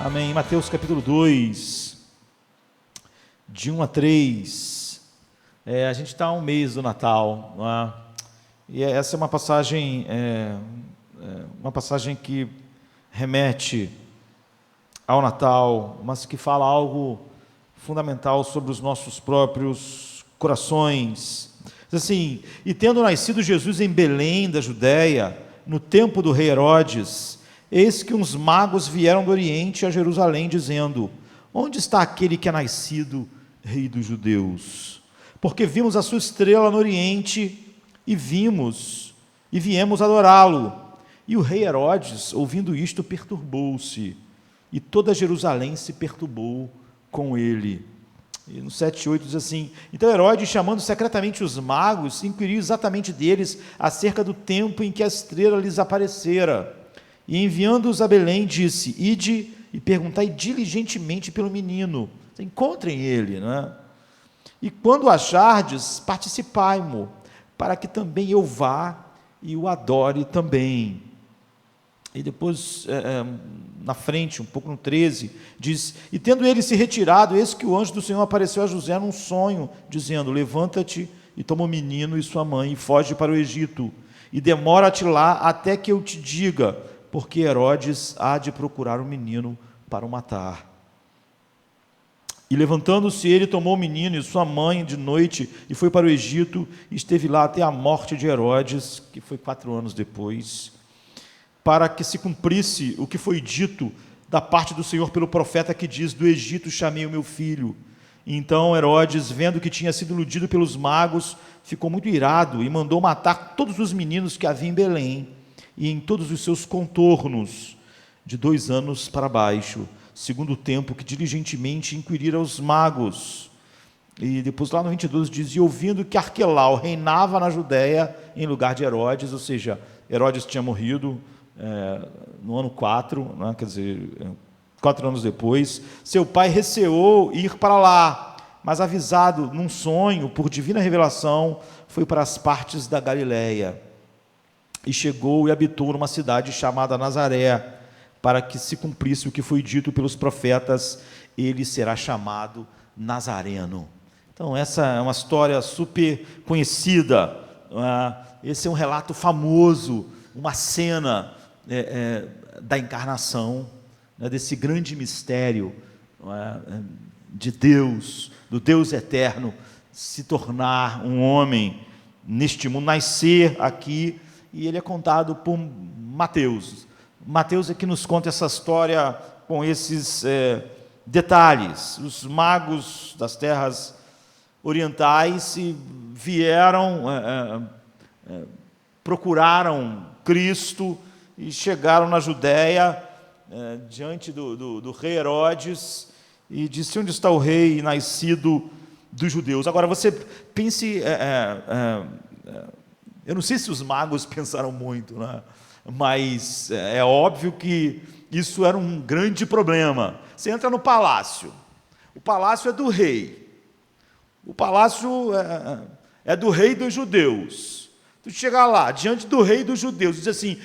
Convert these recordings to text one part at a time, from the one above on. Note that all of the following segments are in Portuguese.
Amém. Mateus capítulo 2, de 1 a 3. A gente está há um mês do Natal, não é? E essa é uma passagem, que remete ao Natal, mas que fala algo fundamental sobre os nossos próprios corações. Diz assim: e tendo nascido Jesus em Belém da Judéia, no tempo do rei Herodes, eis que uns magos vieram do Oriente a Jerusalém, dizendo: onde está aquele que é nascido rei dos judeus? Porque vimos a sua estrela no Oriente e viemos e viemos adorá-lo. E o rei Herodes, ouvindo isto, perturbou-se, e toda Jerusalém se perturbou com ele. E no 7:8 diz assim: então Herodes, chamando secretamente os magos, inquiriu exatamente deles acerca do tempo em que a estrela lhes aparecera. E enviando-os a Belém, disse: ide e perguntai diligentemente pelo menino, encontrem ele, não é? E quando o achardes, participai-mo, para que também eu vá e o adore também. E depois, na frente, um pouco no 13, diz: e tendo ele se retirado, eis que o anjo do Senhor apareceu a José num sonho, dizendo: levanta-te e toma o menino e sua mãe e foge para o Egito, e demora-te lá até que eu te diga, porque Herodes há de procurar o menino para o matar. E levantando-se ele, tomou o menino e sua mãe de noite, e foi para o Egito, e esteve lá até a morte de Herodes, que foi 4 anos depois, para que se cumprisse o que foi dito da parte do Senhor pelo profeta, que diz: do Egito chamei o meu filho. E então Herodes, vendo que tinha sido iludido pelos magos, ficou muito irado, e mandou matar todos os meninos que havia em Belém, e em todos os seus contornos, de 2 anos para baixo, segundo o tempo que diligentemente inquirira os magos. E depois lá no 22 diz: e ouvindo que Arquelau reinava na Judéia em lugar de Herodes, ou seja, Herodes tinha morrido no ano 4, né, quer dizer, 4 anos depois, seu pai receou ir para lá, mas avisado num sonho, por divina revelação, foi para as partes da Galiléia, e chegou e habitou numa cidade chamada Nazaré, para que se cumprisse o que foi dito pelos profetas: ele será chamado Nazareno. Então essa é uma história super conhecida, esse é um relato famoso, uma cena da encarnação, desse grande mistério, de Deus, do Deus eterno, se tornar um homem neste mundo, nascer aqui. E ele é contado por Mateus. Mateus é que nos conta essa história com esses detalhes. Os magos das terras orientais vieram, procuraram Cristo e chegaram na Judéia, diante do rei Herodes, e disse: onde está o rei nascido dos judeus? Agora você pense, eu não sei se os magos pensaram muito, né? Mas é óbvio que isso era um grande problema. Você entra no palácio, o palácio é do rei, o palácio é do rei dos judeus. Tu chegar lá, diante do rei dos judeus, diz assim: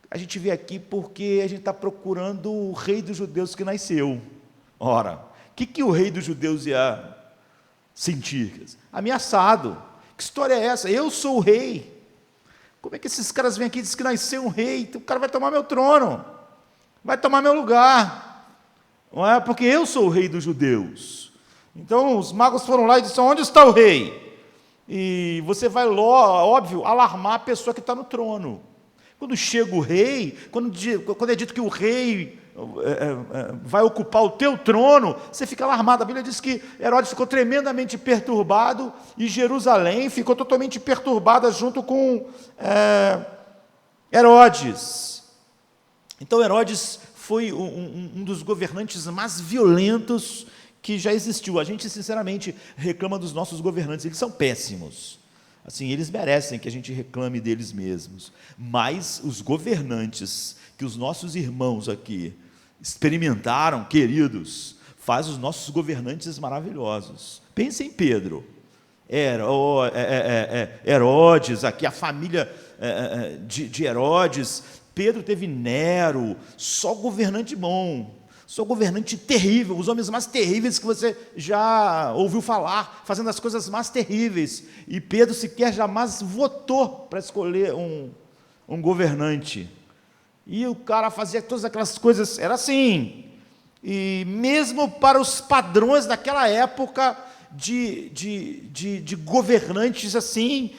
a gente veio aqui porque a gente está procurando o rei dos judeus que nasceu. Ora, o que o rei dos judeus ia sentir? Ameaçado. Que história é essa? Eu sou o rei. Como é que esses caras vêm aqui e dizem que nasceu um rei? Então o cara vai tomar meu trono, vai tomar meu lugar, não é? Porque eu sou o rei dos judeus. Então os magos foram lá e disseram: onde está o rei? E você vai, óbvio, alarmar a pessoa que está no trono. Quando chega o rei, quando é dito que o rei vai ocupar o teu trono, você fica alarmado. A Bíblia diz que Herodes ficou tremendamente perturbado, e Jerusalém ficou totalmente perturbada junto com Herodes. Então Herodes foi um dos governantes mais violentos que já existiu. A gente sinceramente reclama dos nossos governantes, eles são péssimos. Assim, eles merecem que a gente reclame deles mesmos. Mas os governantes que os nossos irmãos aqui experimentaram, queridos, faz os nossos governantes maravilhosos. Pense em Pedro, Herodes, aqui a família de Herodes, Pedro teve Nero, só governante bom, só governante terrível, os homens mais terríveis que você já ouviu falar, fazendo as coisas mais terríveis. E Pedro sequer jamais votou para escolher um governante. E o cara fazia todas aquelas coisas, era assim. E mesmo para os padrões daquela época, de governantes assim,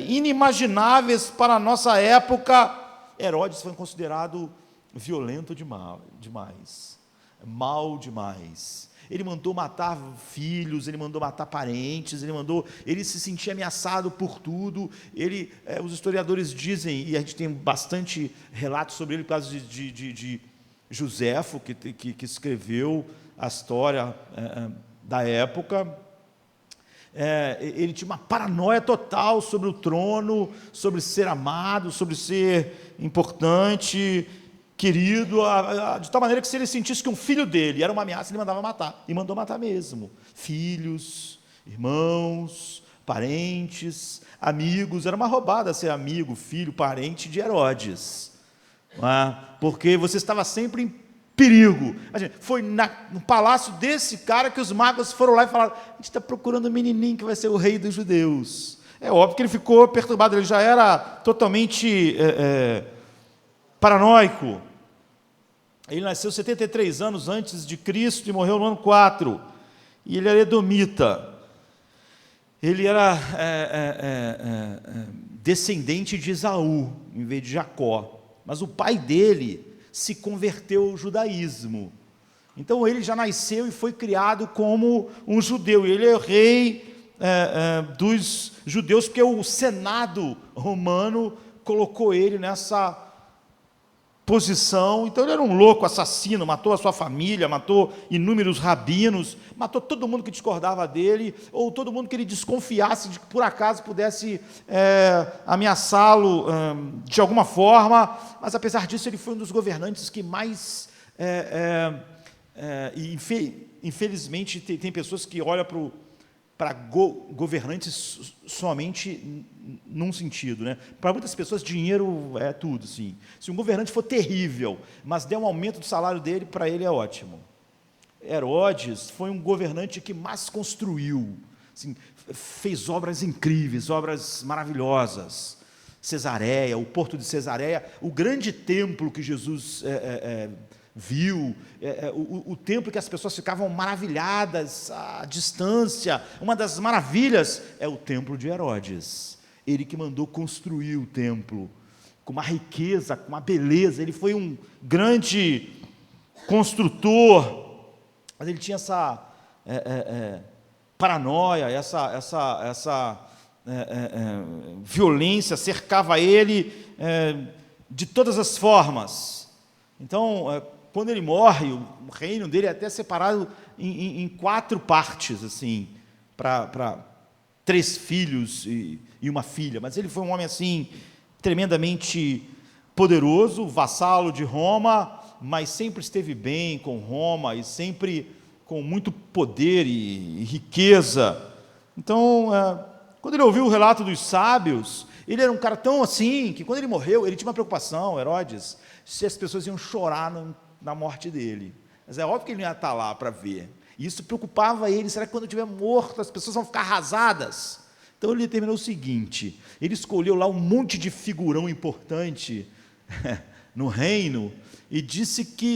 inimagináveis para a nossa época, Herodes foi considerado violento demais, mal demais. Ele mandou matar filhos, ele mandou matar parentes, ele se sentia ameaçado por tudo. Os historiadores dizem, e a gente tem bastante relatos sobre ele, por causa de Joséfo, que escreveu a história da época. Ele tinha uma paranoia total sobre o trono, sobre ser amado, sobre ser importante, querido, de tal maneira que se ele sentisse que um filho dele era uma ameaça, ele mandava matar, e mandou matar mesmo. Filhos, irmãos, parentes, amigos. Era uma roubada ser amigo, filho, parente de Herodes, porque você estava sempre em perigo. Imagina, foi no palácio desse cara que os magos foram lá e falaram: a gente está procurando um menininho que vai ser o rei dos judeus. É óbvio que ele ficou perturbado, ele já era totalmente paranoico. Ele nasceu 73 anos antes de Cristo e morreu no ano 4. E ele era edomita. Ele era descendente de Esaú, em vez de Jacó. Mas o pai dele se converteu ao judaísmo. Então ele já nasceu e foi criado como um judeu. Ele é o rei dos judeus, porque o Senado romano colocou ele nessa posição. Então ele era um louco assassino, matou a sua família, matou inúmeros rabinos, matou todo mundo que discordava dele, ou todo mundo que ele desconfiasse de que por acaso pudesse ameaçá-lo de alguma forma. Mas apesar disso ele foi um dos governantes que mais infelizmente tem pessoas que olham para governantes somente num sentido, né? Para muitas pessoas, dinheiro é tudo, sim. Se um governante for terrível, mas der um aumento do salário dele, para ele é ótimo. Herodes foi um governante que mais construiu, assim, fez obras incríveis, obras maravilhosas. Cesareia, o porto de Cesareia, o grande templo que Jesus viu, o templo que as pessoas ficavam maravilhadas à distância. Uma das maravilhas é o templo de Herodes. Ele que mandou construir o templo com uma riqueza, com uma beleza. Ele foi um grande construtor, mas ele tinha essa paranoia, essa violência cercava ele de todas as formas. Então, quando ele morre, o reino dele é até separado em 4 partes, assim, para 3 filhos e uma filha. Mas ele foi um homem assim tremendamente poderoso, vassalo de Roma, mas sempre esteve bem com Roma e sempre com muito poder e riqueza. Então, quando ele ouviu o relato dos sábios, ele era um cara tão assim, que quando ele morreu, ele tinha uma preocupação, Herodes, se as pessoas iam chorar na morte dele. Mas é óbvio que ele não ia estar lá para ver. E isso preocupava ele: será que quando eu estiver morto, as pessoas vão ficar arrasadas? Então ele determinou o seguinte: ele escolheu lá um monte de figurão importante no reino, e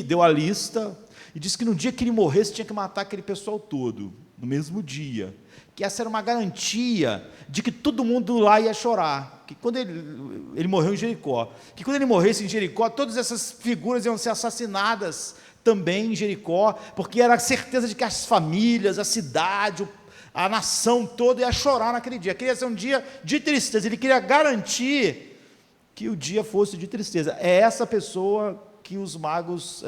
deu a lista, e disse que no dia que ele morresse, tinha que matar aquele pessoal todo, no mesmo dia. Que essa era uma garantia de que todo mundo lá ia chorar, que quando ele morreu em Jericó, que quando ele morresse em Jericó, todas essas figuras iam ser assassinadas também em Jericó, porque era a certeza de que as famílias, a cidade, a nação toda ia chorar naquele dia. Queria ser um dia de tristeza, ele queria garantir que o dia fosse de tristeza. É essa pessoa que os magos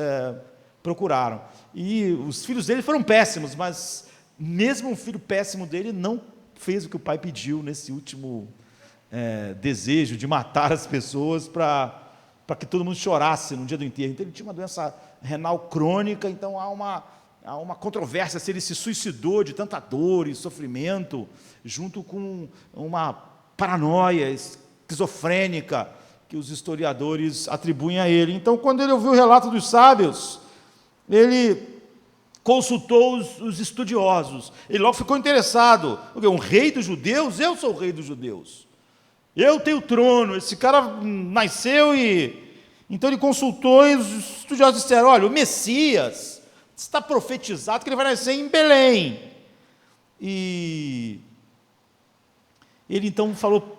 procuraram. E os filhos dele foram péssimos, mas mesmo o filho péssimo dele não fez o que o pai pediu nesse último desejo de matar as pessoas para que todo mundo chorasse no dia do enterro. Então ele tinha uma doença renal crônica, então há uma controvérsia se ele se suicidou de tanta dor e sofrimento, junto com uma paranoia esquizofrênica, que os historiadores atribuem a ele. Então, quando ele ouviu o relato dos sábios, ele consultou os estudiosos. Ele logo ficou interessado. Um rei dos judeus? Eu sou o rei dos judeus. Eu tenho o trono. Esse cara nasceu e... Então ele consultou e os estudiosos disseram, olha, o Messias está profetizado que ele vai nascer em Belém. E ele então falou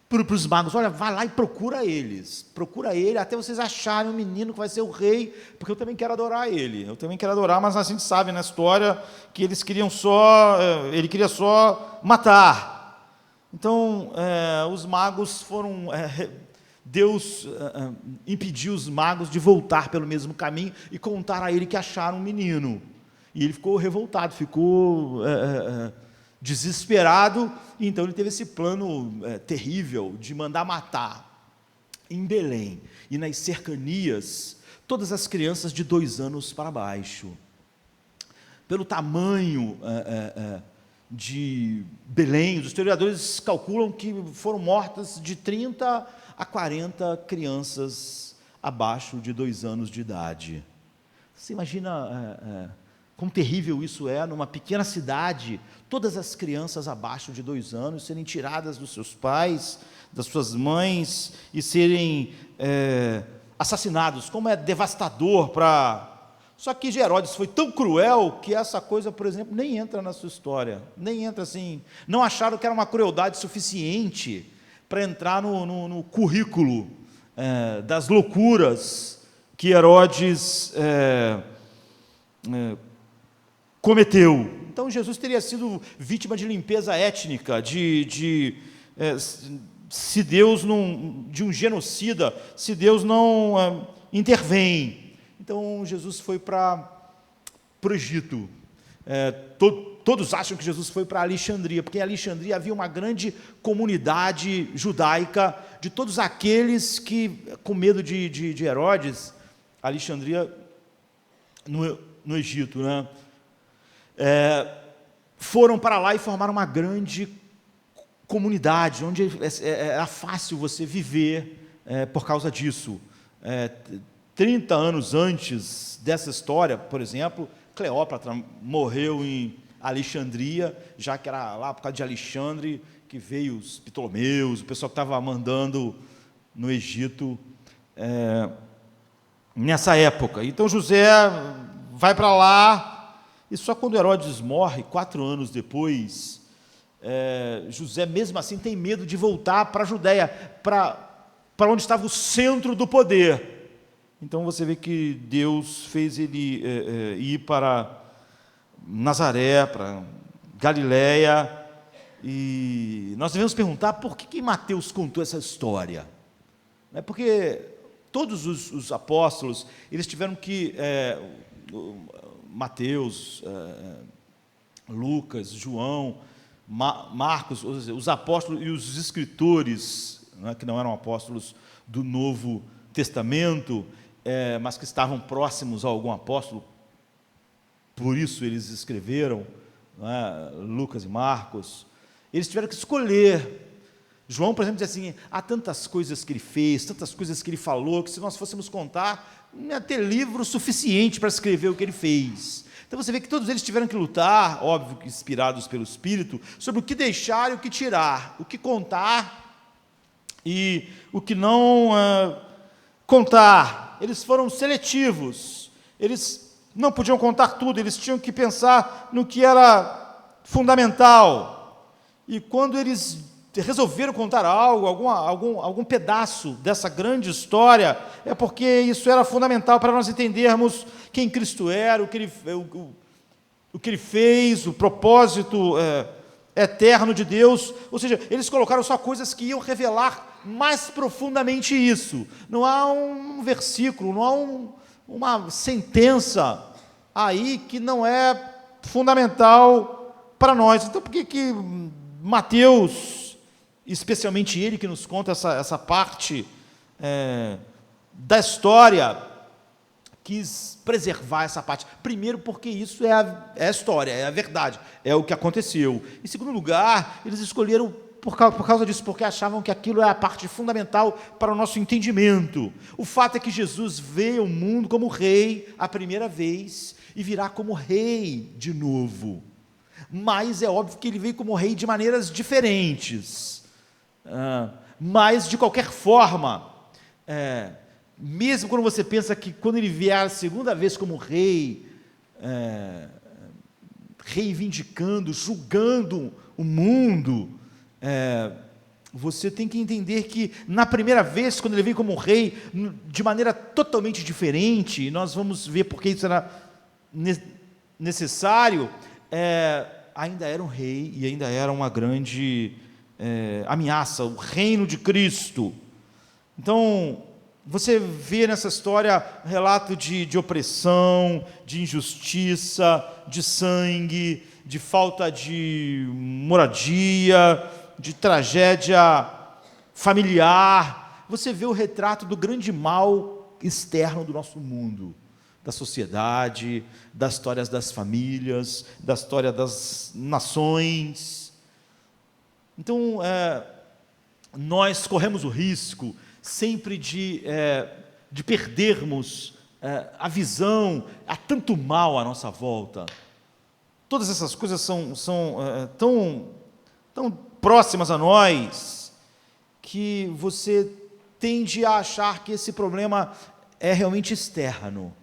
para os magos, olha, vai lá e procura eles. Procura ele até vocês acharem um menino que vai ser o rei, porque eu também quero adorar ele. Eu também quero adorar, mas a gente sabe na história que eles queriam ele queria só matar. Então, os magos foram... Deus impediu os magos de voltar pelo mesmo caminho e contar a ele que acharam um menino. E ele ficou revoltado, ficou desesperado, e então ele teve esse plano terrível de mandar matar em Belém e nas cercanias todas as crianças de 2 anos para baixo. Pelo tamanho de Belém, os historiadores calculam que foram mortas de 30 a 40 crianças abaixo de 2 anos de idade. Você imagina como terrível isso é numa pequena cidade, todas as crianças abaixo de 2 anos serem tiradas dos seus pais, das suas mães e serem assassinados, como é devastador para... Só que Herodes foi tão cruel que essa coisa, por exemplo, nem entra na sua história, nem entra assim, não acharam que era uma crueldade suficiente para entrar no currículo das loucuras que Herodes cometeu. Então, Jesus teria sido vítima de limpeza étnica, se Deus não, de um genocida, se Deus não intervém. Então, Jesus foi para o Egito. Todos acham que Jesus foi para Alexandria, porque em Alexandria havia uma grande comunidade judaica de todos aqueles que, com medo de Herodes, Alexandria no Egito, né? Foram para lá e formaram uma grande comunidade, onde era fácil você viver por causa disso. 30 anos antes dessa história, por exemplo, Cleópatra morreu em Alexandria, já que era lá por causa de Alexandre que veio os Ptolomeus, o pessoal que estava mandando no Egito nessa época. Então José vai para lá, e só quando Herodes morre, 4 anos depois, José mesmo assim tem medo de voltar para a Judéia, para onde estava o centro do poder. Então você vê que Deus fez ele ir para Nazaré, para Galiléia, e nós devemos perguntar por que Mateus contou essa história. Porque todos os apóstolos, eles tiveram que, Mateus, Lucas, João, Marcos, os apóstolos e os escritores, que não eram apóstolos do Novo Testamento, mas que estavam próximos a algum apóstolo, por isso eles escreveram, Lucas e Marcos, eles tiveram que escolher. João, por exemplo, diz assim, há tantas coisas que ele fez, tantas coisas que ele falou, que se nós fôssemos contar, não ia ter livro suficiente para escrever o que ele fez. Então você vê que todos eles tiveram que lutar, óbvio que inspirados pelo Espírito, sobre o que deixar e o que tirar, o que contar e o que não contar. Eles foram seletivos, eles não podiam contar tudo, eles tinham que pensar no que era fundamental. E quando eles resolveram contar algo, algum pedaço dessa grande história, é porque isso era fundamental para nós entendermos quem Cristo era, o que ele fez, o propósito eterno de Deus. Ou seja, eles colocaram só coisas que iam revelar mais profundamente isso. Não há um versículo, não há uma sentença aí que não é fundamental para nós. Então, por que Mateus, especialmente ele que nos conta essa parte da história, quis preservar essa parte? Primeiro, porque isso é a história, é a verdade, é o que aconteceu. Em segundo lugar, eles escolheram por causa disso, porque achavam que aquilo é a parte fundamental para o nosso entendimento. O fato é que Jesus veio ao mundo como rei a primeira vez e virá como rei de novo. Mas é óbvio que ele veio como rei de maneiras diferentes. Mas, de qualquer forma, mesmo quando você pensa que quando ele vier a segunda vez como rei, reivindicando, julgando o mundo, você tem que entender que na primeira vez, quando ele veio como rei, de maneira totalmente diferente, e nós vamos ver porque isso era necessário, ainda era um rei e ainda era uma grande ameaça, o reino de Cristo. Então, você vê nessa história relato de opressão, de injustiça, de sangue, de falta de moradia, de tragédia familiar. Você vê o retrato do grande mal externo do nosso mundo, da sociedade, das histórias das famílias, da história das nações. Então, nós corremos o risco sempre de perdermos a visão, há tanto mal à nossa volta. Todas essas coisas são tão próximas a nós, que você tende a achar que esse problema é realmente externo.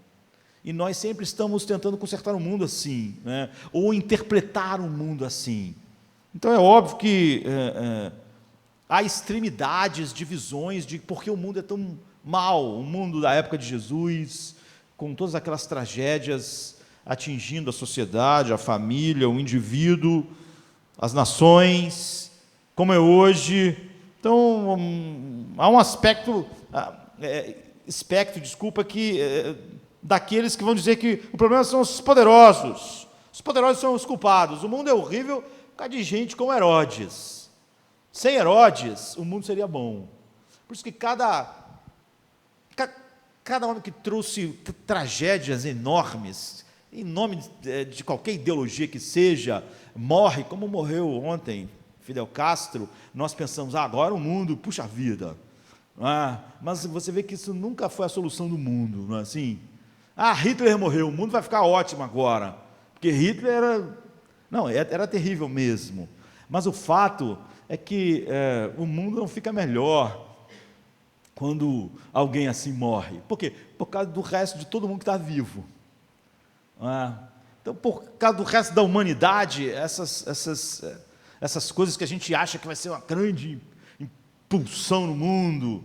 E nós sempre estamos tentando consertar o mundo assim, né? Ou interpretar o mundo assim. Então é óbvio que há extremidades, divisões de porque o mundo é tão mal, o mundo da época de Jesus, com todas aquelas tragédias atingindo a sociedade, a família, o indivíduo, as nações, como é hoje. Então, há um aspecto, daqueles que vão dizer que o problema são os poderosos são os culpados, o mundo é horrível por causa de gente como Herodes. Sem Herodes, o mundo seria bom. Por isso que cada homem que trouxe tragédias enormes, em nome de qualquer ideologia que seja, morre, como morreu ontem Fidel Castro, nós pensamos, agora o mundo, puxa vida. Mas você vê que isso nunca foi a solução do mundo, não é assim? Hitler morreu, o mundo vai ficar ótimo agora, porque Hitler era terrível mesmo. Mas o fato é que o mundo não fica melhor quando alguém assim morre. Por quê? Por causa do resto de todo mundo que está vivo. Então, por causa do resto da humanidade, essas coisas que a gente acha que vai ser uma grande impulsão no mundo,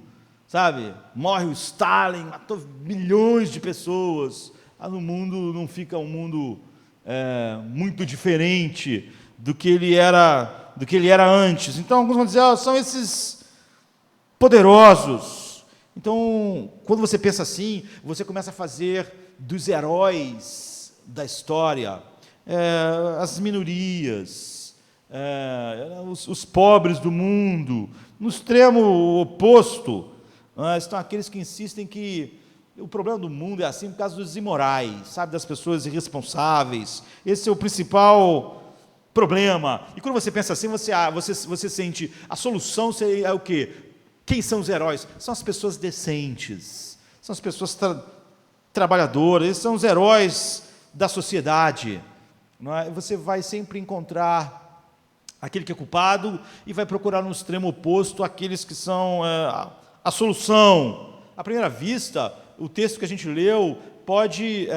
sabe? Morre o Stalin, matou milhões de pessoas. No mundo não fica um mundo muito diferente do que ele era antes. Então, alguns vão dizer, são esses poderosos. Então, quando você pensa assim, você começa a fazer dos heróis da história as minorias, os pobres do mundo. No extremo oposto, estão aqueles que insistem que o problema do mundo é assim por causa dos imorais, sabe, das pessoas irresponsáveis. Esse é o principal problema. E quando você pensa assim, você sente a solução seria o quê? Quem são os heróis? São as pessoas decentes, são as pessoas trabalhadoras, esses são os heróis da sociedade. Não é? Você vai sempre encontrar aquele que é culpado e vai procurar no extremo oposto aqueles que são a solução. À primeira vista, o texto que a gente leu pode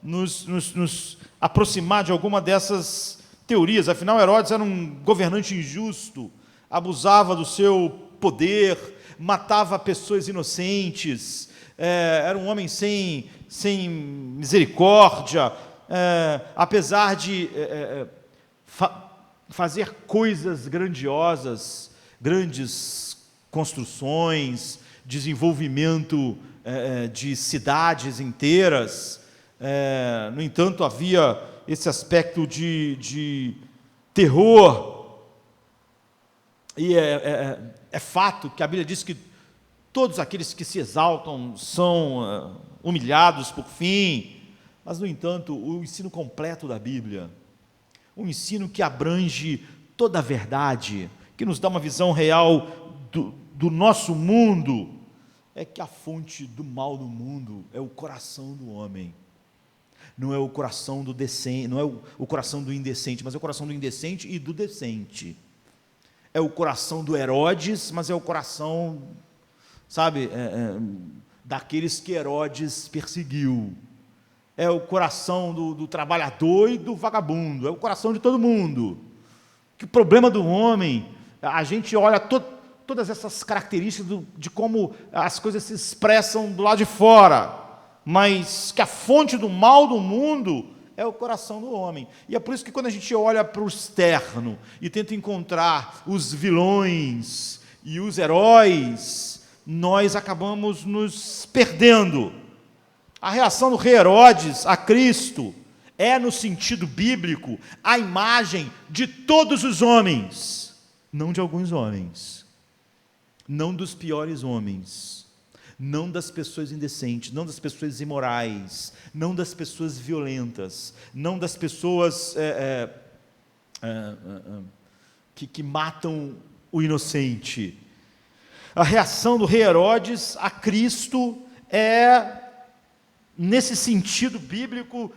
nos aproximar de alguma dessas teorias. Afinal, Herodes era um governante injusto, abusava do seu poder, matava pessoas inocentes, era um homem sem misericórdia, apesar de fazer coisas grandiosas, grandes construções, desenvolvimento de cidades inteiras. No entanto, havia esse aspecto de terror. E é fato que a Bíblia diz que todos aqueles que se exaltam são humilhados por fim. Mas, no entanto, o ensino completo da Bíblia, um ensino que abrange toda a verdade, que nos dá uma visão real do nosso mundo, é que a fonte do mal do mundo é o coração do homem. Não é o coração do decente, não é o coração do indecente, mas é o coração do indecente e do decente. É o coração do Herodes, mas é o coração, sabe, daqueles que Herodes perseguiu. É o coração do trabalhador e do vagabundo, é o coração de todo mundo. Que o problema do homem, a gente olha todas essas características de como as coisas se expressam do lado de fora, mas que a fonte do mal do mundo é o coração do homem. E é por isso que quando a gente olha para o externo e tenta encontrar os vilões e os heróis, nós acabamos nos perdendo. A reação do rei Herodes a Cristo é, no sentido bíblico, a imagem de todos os homens, não de alguns homens, não dos piores homens, não das pessoas indecentes, não das pessoas imorais, não das pessoas violentas, não das pessoas que matam o inocente. A reação do rei Herodes a Cristo é, nesse sentido bíblico,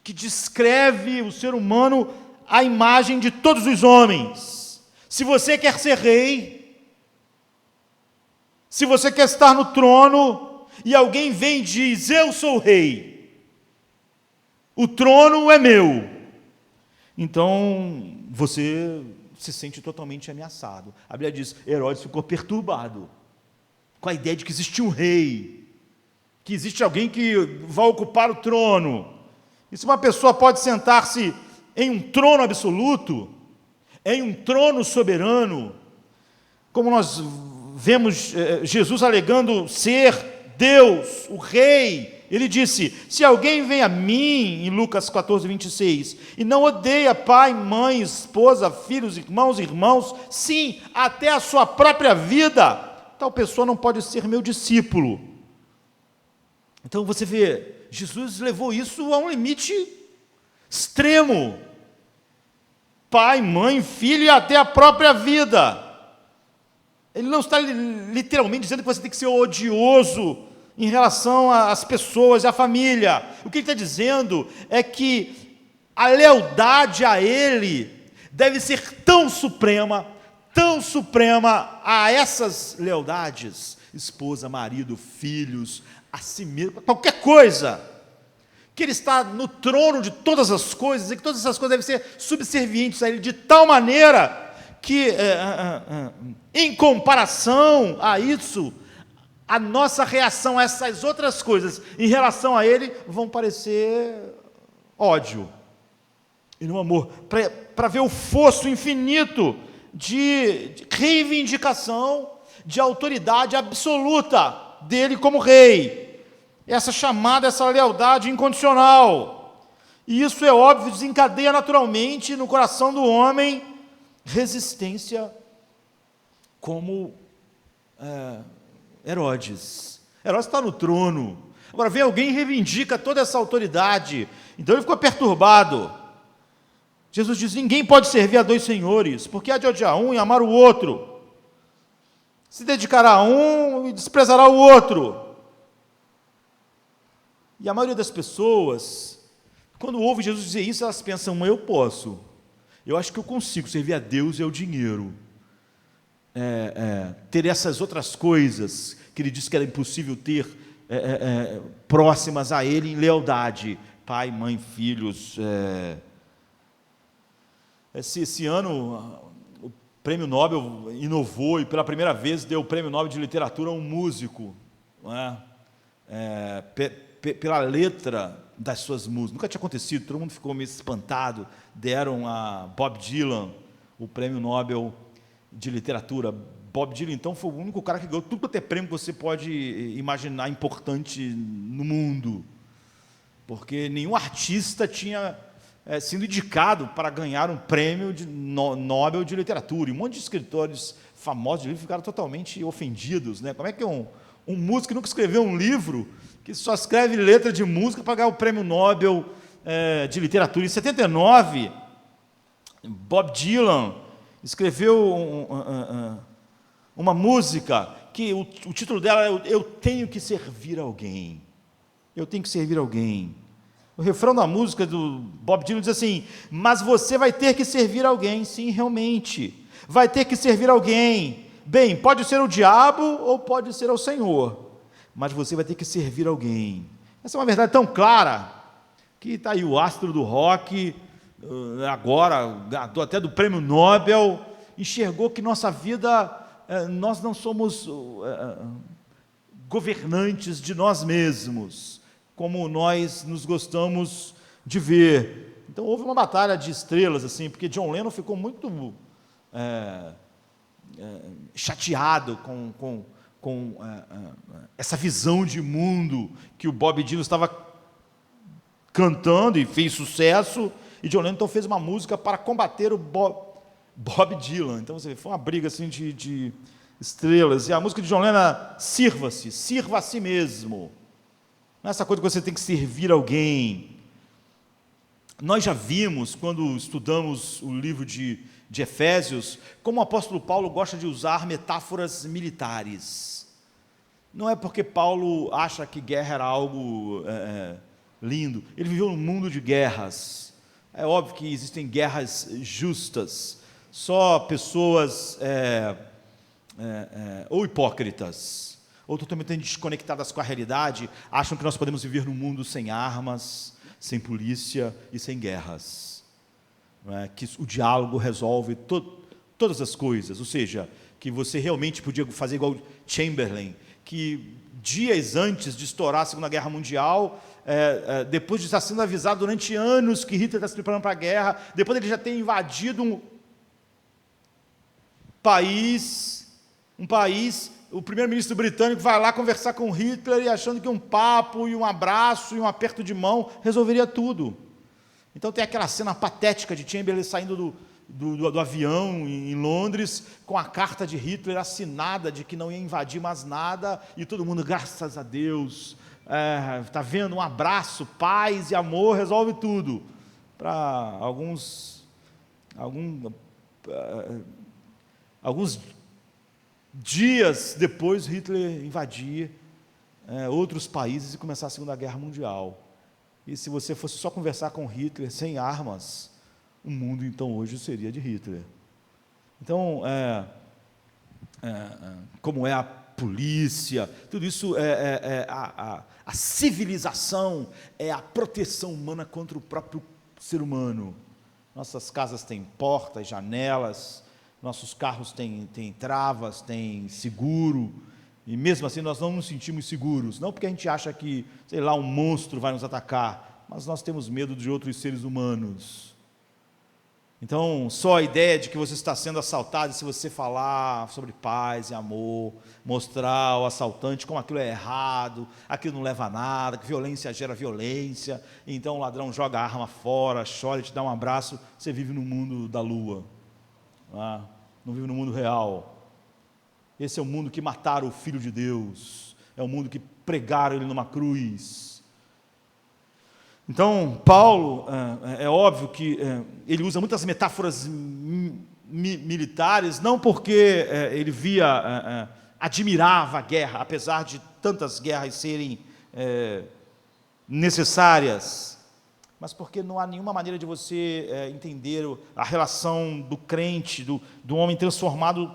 que descreve o ser humano à imagem de todos os homens. Se você quer ser rei, se você quer estar no trono, e alguém vem e diz, eu sou o rei, o trono é meu, então você se sente totalmente ameaçado. A Bíblia diz, Herodes ficou perturbado com a ideia de que existe um rei, que existe alguém que vai ocupar o trono. E se uma pessoa pode sentar-se em um trono absoluto, em um trono soberano, como nós vemos Jesus alegando ser Deus, o Rei, ele disse, se alguém vem a mim, em Lucas 14, 26, e não odeia pai, mãe, esposa, filhos, irmãos, sim, até a sua própria vida, tal pessoa não pode ser meu discípulo. Então você vê, Jesus levou isso a um limite extremo. Pai, mãe, filho e até a própria vida. Ele não está literalmente dizendo que você tem que ser odioso em relação às pessoas, à família. O que ele está dizendo é que a lealdade a Ele deve ser tão suprema a essas lealdades, esposa, marido, filhos, a si mesmo, qualquer coisa, que Ele está no trono de todas as coisas, e que todas essas coisas devem ser subservientes a Ele, de tal maneira que, em comparação a isso, a nossa reação a essas outras coisas, em relação a Ele, vão parecer ódio, e não amor, para ver o fosso infinito de reivindicação, de autoridade absoluta dele como rei, essa chamada, essa lealdade incondicional, e isso é óbvio, desencadeia naturalmente no coração do homem resistência, como Herodes está no trono, agora vem alguém e reivindica toda essa autoridade, então ele ficou perturbado. Jesus diz, ninguém pode servir a dois senhores, porque há de odiar um e amar o outro, se dedicará a um e desprezará o outro. E a maioria das pessoas, quando ouve Jesus dizer isso, elas pensam, eu posso, eu acho que eu consigo servir a Deus e ao dinheiro, ter essas outras coisas que ele disse que era impossível ter próximas a ele em lealdade, pai, mãe, filhos. Esse ano o Prêmio Nobel inovou e pela primeira vez deu o Prêmio Nobel de Literatura a um músico, não é? Pela letra das suas músicas. Nunca tinha acontecido, todo mundo ficou meio espantado. Deram a Bob Dylan o Prêmio Nobel de Literatura. Bob Dylan, então, foi o único cara que ganhou tudo quanto é prêmio que você pode imaginar importante no mundo, porque nenhum artista tinha sido indicado para ganhar um prêmio Nobel de Literatura. E um monte de escritores famosos de livro ficaram totalmente ofendidos, né? Como é que um músico que nunca escreveu um livro, que só escreve letra de música para ganhar o Prêmio Nobel de Literatura? Em 79, Bob Dylan, escreveu uma música que o título dela é Eu Tenho que Servir Alguém. Eu tenho que servir alguém. O refrão da música do Bob Dylan diz assim: mas você vai ter que servir alguém. Sim, realmente. Vai ter que servir alguém. Bem, pode ser o diabo ou pode ser o Senhor, mas você vai ter que servir alguém. Essa é uma verdade tão clara que está aí o astro do rock, agora ganhador até do prêmio Nobel, enxergou que nossa vida, nós não somos governantes de nós mesmos, como nós nos gostamos de ver. Então houve uma batalha de estrelas, assim, porque John Lennon ficou muito chateado com essa visão de mundo que o Bob Dylan estava cantando e fez sucesso, e John Lennon então fez uma música para combater o Bob Dylan. Então você vê, foi uma briga assim de estrelas. E a música de John Lennon era sirva a si mesmo. Não é essa coisa que você tem que servir alguém. Nós já vimos, quando estudamos o livro de Efésios, como o apóstolo Paulo gosta de usar metáforas militares. Não é porque Paulo acha que guerra era algo lindo. Ele viveu num mundo de guerras. É óbvio que existem guerras justas. Só pessoas ou hipócritas, ou totalmente desconectadas com a realidade, acham que nós podemos viver num mundo sem armas, sem polícia e sem guerras. Não é? Que o diálogo resolve todas as coisas. Ou seja, que você realmente podia fazer igual Chamberlain, que dias antes de estourar a Segunda Guerra Mundial, depois de estar sendo avisado durante anos que Hitler está se preparando para a guerra, depois ele já ter invadido um país, o primeiro-ministro britânico vai lá conversar com Hitler e achando que um papo e um abraço e um aperto de mão resolveria tudo. Então tem aquela cena patética de Chamberlain saindo do avião em Londres, com a carta de Hitler assinada de que não ia invadir mais nada, e todo mundo, graças a Deus, está vendo, um abraço, paz e amor resolve tudo. Para alguns dias depois, Hitler invadir outros países e começar a Segunda Guerra Mundial. E se você fosse só conversar com Hitler sem armas, o mundo então hoje seria de Hitler. Então, como é a polícia, tudo isso a civilização é a proteção humana contra o próprio ser humano. Nossas casas têm portas, janelas, nossos carros têm travas, têm seguro, e mesmo assim nós não nos sentimos seguros, não porque a gente acha que, sei lá, um monstro vai nos atacar, mas nós temos medo de outros seres humanos. Então, só a ideia de que você está sendo assaltado, se você falar sobre paz e amor, mostrar ao assaltante como aquilo é errado, aquilo não leva a nada, que violência gera violência, então o ladrão joga a arma fora, chora e te dá um abraço, você vive no mundo da lua, não vive no mundo real. Esse é o mundo que mataram o Filho de Deus, é o mundo que pregaram ele numa cruz. Então, Paulo, é óbvio que ele usa muitas metáforas militares, não porque ele admirava a guerra, apesar de tantas guerras serem necessárias, mas porque não há nenhuma maneira de você entender a relação do crente, do homem transformado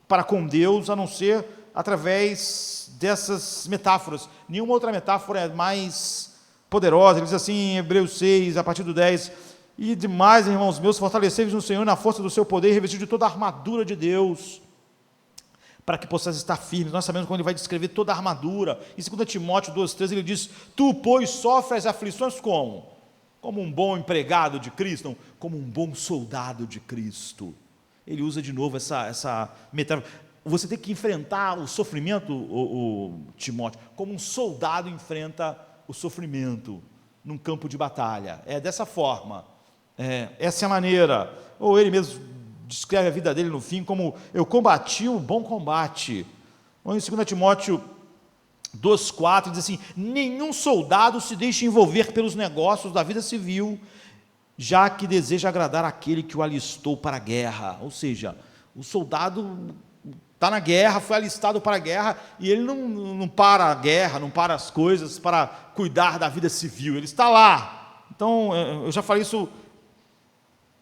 para com Deus, a não ser através dessas metáforas. Nenhuma outra metáfora é mais poderosa. Ele diz assim em Hebreus 6, a partir do 10, e demais, irmãos meus, fortalecei-vos no Senhor na força do seu poder, e revestidos de toda a armadura de Deus, para que possais estar firmes. Nós sabemos quando ele vai descrever toda a armadura. Em 2 Timóteo 2,13 ele diz: tu, pois, sofres aflições como? Como um bom empregado de Cristo, não, como um bom soldado de Cristo. Ele usa de novo essa metáfora. Você tem que enfrentar o sofrimento, o Timóteo, como um soldado enfrenta o sofrimento num campo de batalha. É dessa forma. Essa é a maneira. Ou ele mesmo descreve a vida dele no fim como: eu combati o bom combate. Ou em 2 Timóteo 2,4 diz assim: nenhum soldado se deixa envolver pelos negócios da vida civil, já que deseja agradar aquele que o alistou para a guerra. Ou seja, o soldado está na guerra, foi alistado para a guerra, e ele não para a guerra, não para as coisas para cuidar da vida civil, ele está lá. Então, eu já falei isso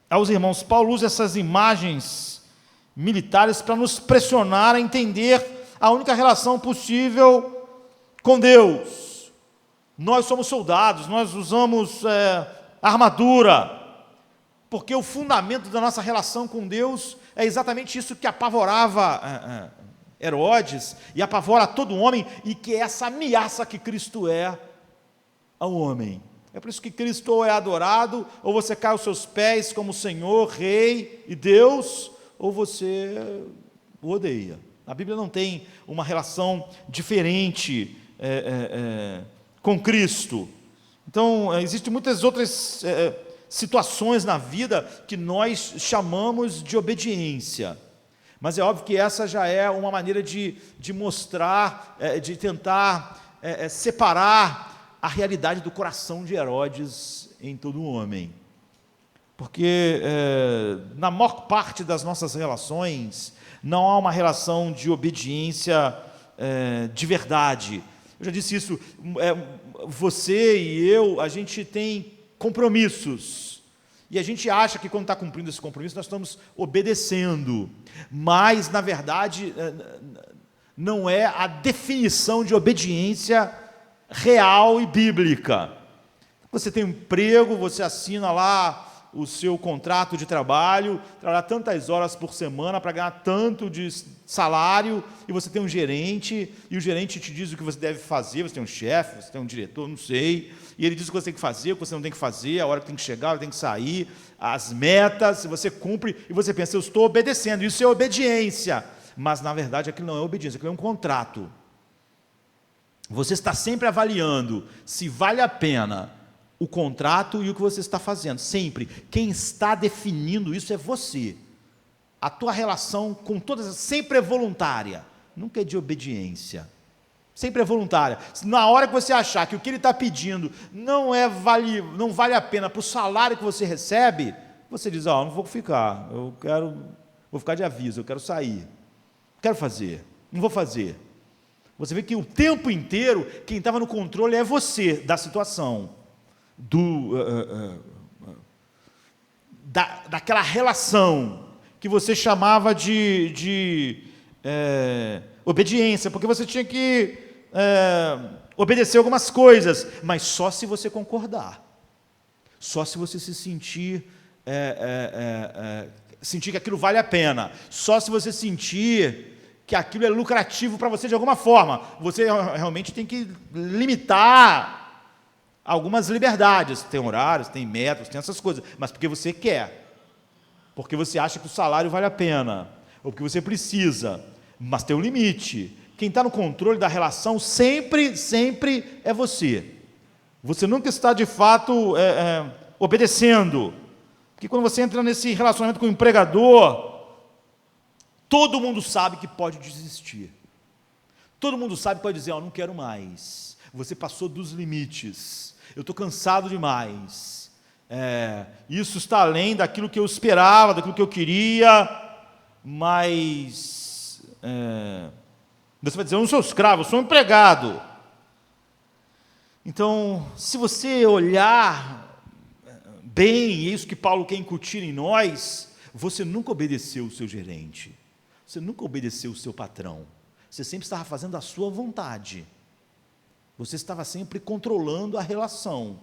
aos irmãos, Paulo usa essas imagens militares para nos pressionar a entender a única relação possível com Deus. Nós somos soldados, nós usamos armadura, porque o fundamento da nossa relação com Deus é exatamente isso que apavorava Herodes e apavora todo homem, e que é essa ameaça que Cristo é ao homem. É por isso que Cristo ou é adorado, ou você cai aos seus pés como Senhor, Rei e Deus, ou você o odeia. A Bíblia não tem uma relação diferente com Cristo. Então, existem muitas outras situações na vida que nós chamamos de obediência. Mas é óbvio que essa já é uma maneira de mostrar, de tentar separar a realidade do coração de Herodes em todo homem. Porque na maior parte das nossas relações não há uma relação de obediência de verdade. Eu já disse isso, você e eu, a gente tem compromissos, e a gente acha que quando está cumprindo esse compromisso nós estamos obedecendo, mas na verdade não é a definição de obediência real e bíblica. Você tem um emprego, você assina lá o seu contrato de trabalho, trabalhar tantas horas por semana para ganhar tanto de salário, e você tem um gerente, e o gerente te diz o que você deve fazer, você tem um chefe, você tem um diretor, não sei, e ele diz o que você tem que fazer, o que você não tem que fazer, a hora que tem que chegar, a hora que tem que sair, as metas, você cumpre, e você pensa, eu estou obedecendo, isso é obediência, mas na verdade aquilo não é obediência, aquilo é um contrato. Você está sempre avaliando se vale a pena o contrato e o que você está fazendo, sempre. Quem está definindo isso é você. A tua relação com todas, sempre é voluntária, nunca é de obediência. Sempre é voluntária. Na hora que você achar que o que ele está pedindo não vale a pena para o salário que você recebe, você diz, não vou ficar, vou ficar de aviso, eu quero sair, quero fazer, não vou fazer. Você vê que o tempo inteiro, quem estava no controle é você, da situação, daquela relação que você chamava de obediência, porque você tinha que obedecer algumas coisas, mas só se você concordar, só se você se sentir que aquilo vale a pena, só se você sentir que aquilo é lucrativo para você de alguma forma. Você realmente tem que limitar algumas liberdades, tem horários, tem métodos, tem essas coisas, mas porque você quer, porque você acha que o salário vale a pena, ou porque você precisa, mas tem um limite. Quem está no controle da relação sempre é você. Você nunca está de fato obedecendo, porque quando você entra nesse relacionamento com o empregador, todo mundo sabe que pode desistir. Todo mundo sabe que pode dizer, não quero mais. Você passou dos limites. Eu estou cansado demais. Isso está além daquilo que eu esperava, daquilo que eu queria, mas você vai dizer, eu não sou escravo, eu sou empregado. Então, se você olhar bem, e é isso que Paulo quer incutir em nós, você nunca obedeceu o seu gerente. Você nunca obedeceu o seu patrão. Você sempre estava fazendo a sua vontade. Você estava sempre controlando a relação.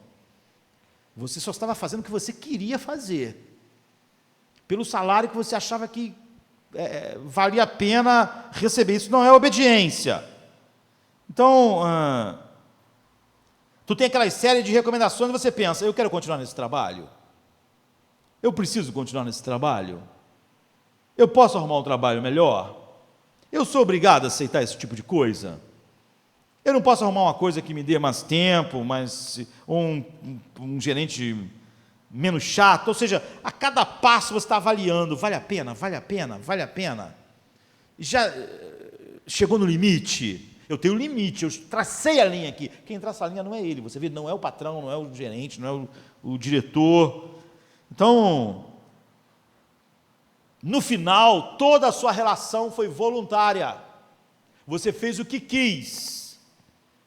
Você só estava fazendo o que você queria fazer. Pelo salário que você achava que valia a pena receber. Isso não é obediência. Então, tu tem aquela série de recomendações e você pensa, eu quero continuar nesse trabalho? Eu preciso continuar nesse trabalho? Eu posso arrumar um trabalho melhor? Eu sou obrigado a aceitar esse tipo de coisa? Eu não posso arrumar uma coisa que me dê mais tempo, um gerente menos chato? Ou seja, a cada passo você está avaliando, vale a pena, vale a pena, vale a pena? Já chegou no limite? Eu tenho limite, eu tracei a linha aqui. Quem traça a linha não é ele, você vê, não é o patrão, não é o gerente, não é o diretor. Então, no final, toda a sua relação foi voluntária. Você fez o que quis,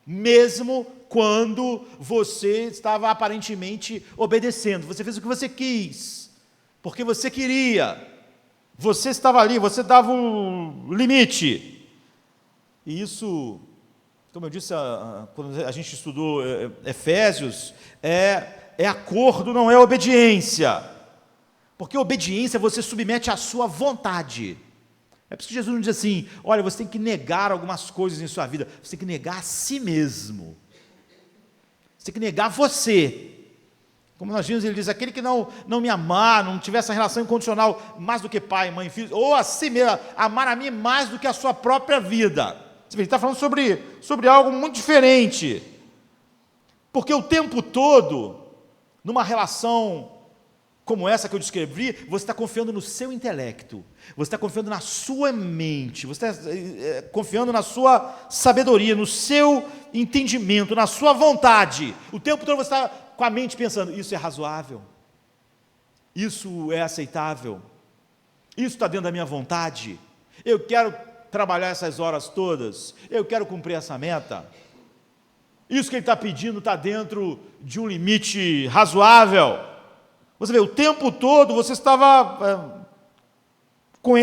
mesmo quando você estava aparentemente obedecendo. Você fez o que você quis, porque você queria. Você estava ali, você dava um limite. E isso, como eu disse, quando a gente estudou Efésios, é acordo, não é obediência. Porque obediência você submete à sua vontade. É por isso que Jesus não diz assim, olha, você tem que negar algumas coisas em sua vida, você tem que negar a si mesmo. Você tem que negar você. Como nós vimos, ele diz, aquele que não me amar, não tiver essa relação incondicional, mais do que pai, mãe, filho, ou a si mesmo, amar a mim mais do que a sua própria vida. Você vê, ele está falando sobre algo muito diferente. Porque o tempo todo, numa relação como essa que eu descrevi, você está confiando no seu intelecto, você está confiando na sua mente, você está confiando na sua sabedoria, no seu entendimento, na sua vontade. O tempo todo você está com a mente pensando, isso é razoável, isso é aceitável, isso está dentro da minha vontade, eu quero trabalhar essas horas todas, eu quero cumprir essa meta, isso que ele está pedindo está dentro de um limite razoável. Você vê, o tempo todo você estava com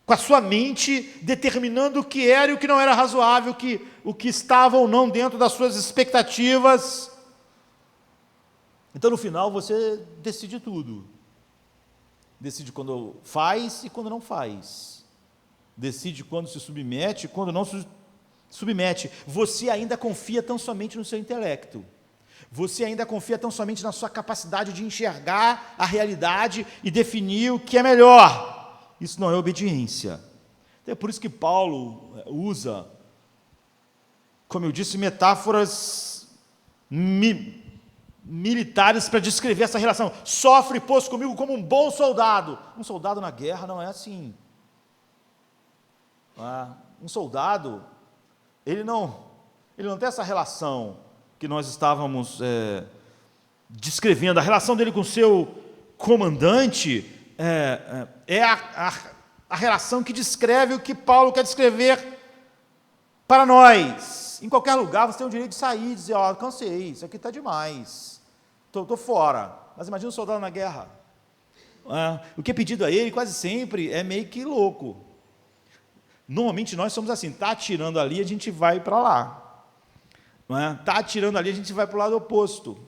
a sua mente determinando o que era e o que não era razoável, o que estava ou não dentro das suas expectativas. Então, no final, você decide tudo. Decide quando faz e quando não faz. Decide quando se submete e quando não se submete. Você ainda confia tão somente no seu intelecto. Você ainda confia tão somente na sua capacidade de enxergar a realidade e definir o que é melhor. Isso não é obediência. É por isso que Paulo usa, como eu disse, metáforas militares para descrever essa relação. Sofre, pois, comigo como um bom soldado. Um soldado na guerra não é assim. Um soldado, ele não tem essa relação que nós estávamos descrevendo. A relação dele com o seu comandante é a relação que descreve o que Paulo quer descrever para nós. Em qualquer lugar você tem o direito de sair e dizer, cansei, isso aqui está demais, estou fora. Mas imagina um soldado na guerra. O que é pedido a ele quase sempre é meio que louco. Normalmente nós somos assim, está atirando ali, a gente vai para lá. Está atirando ali, a gente vai para o lado oposto.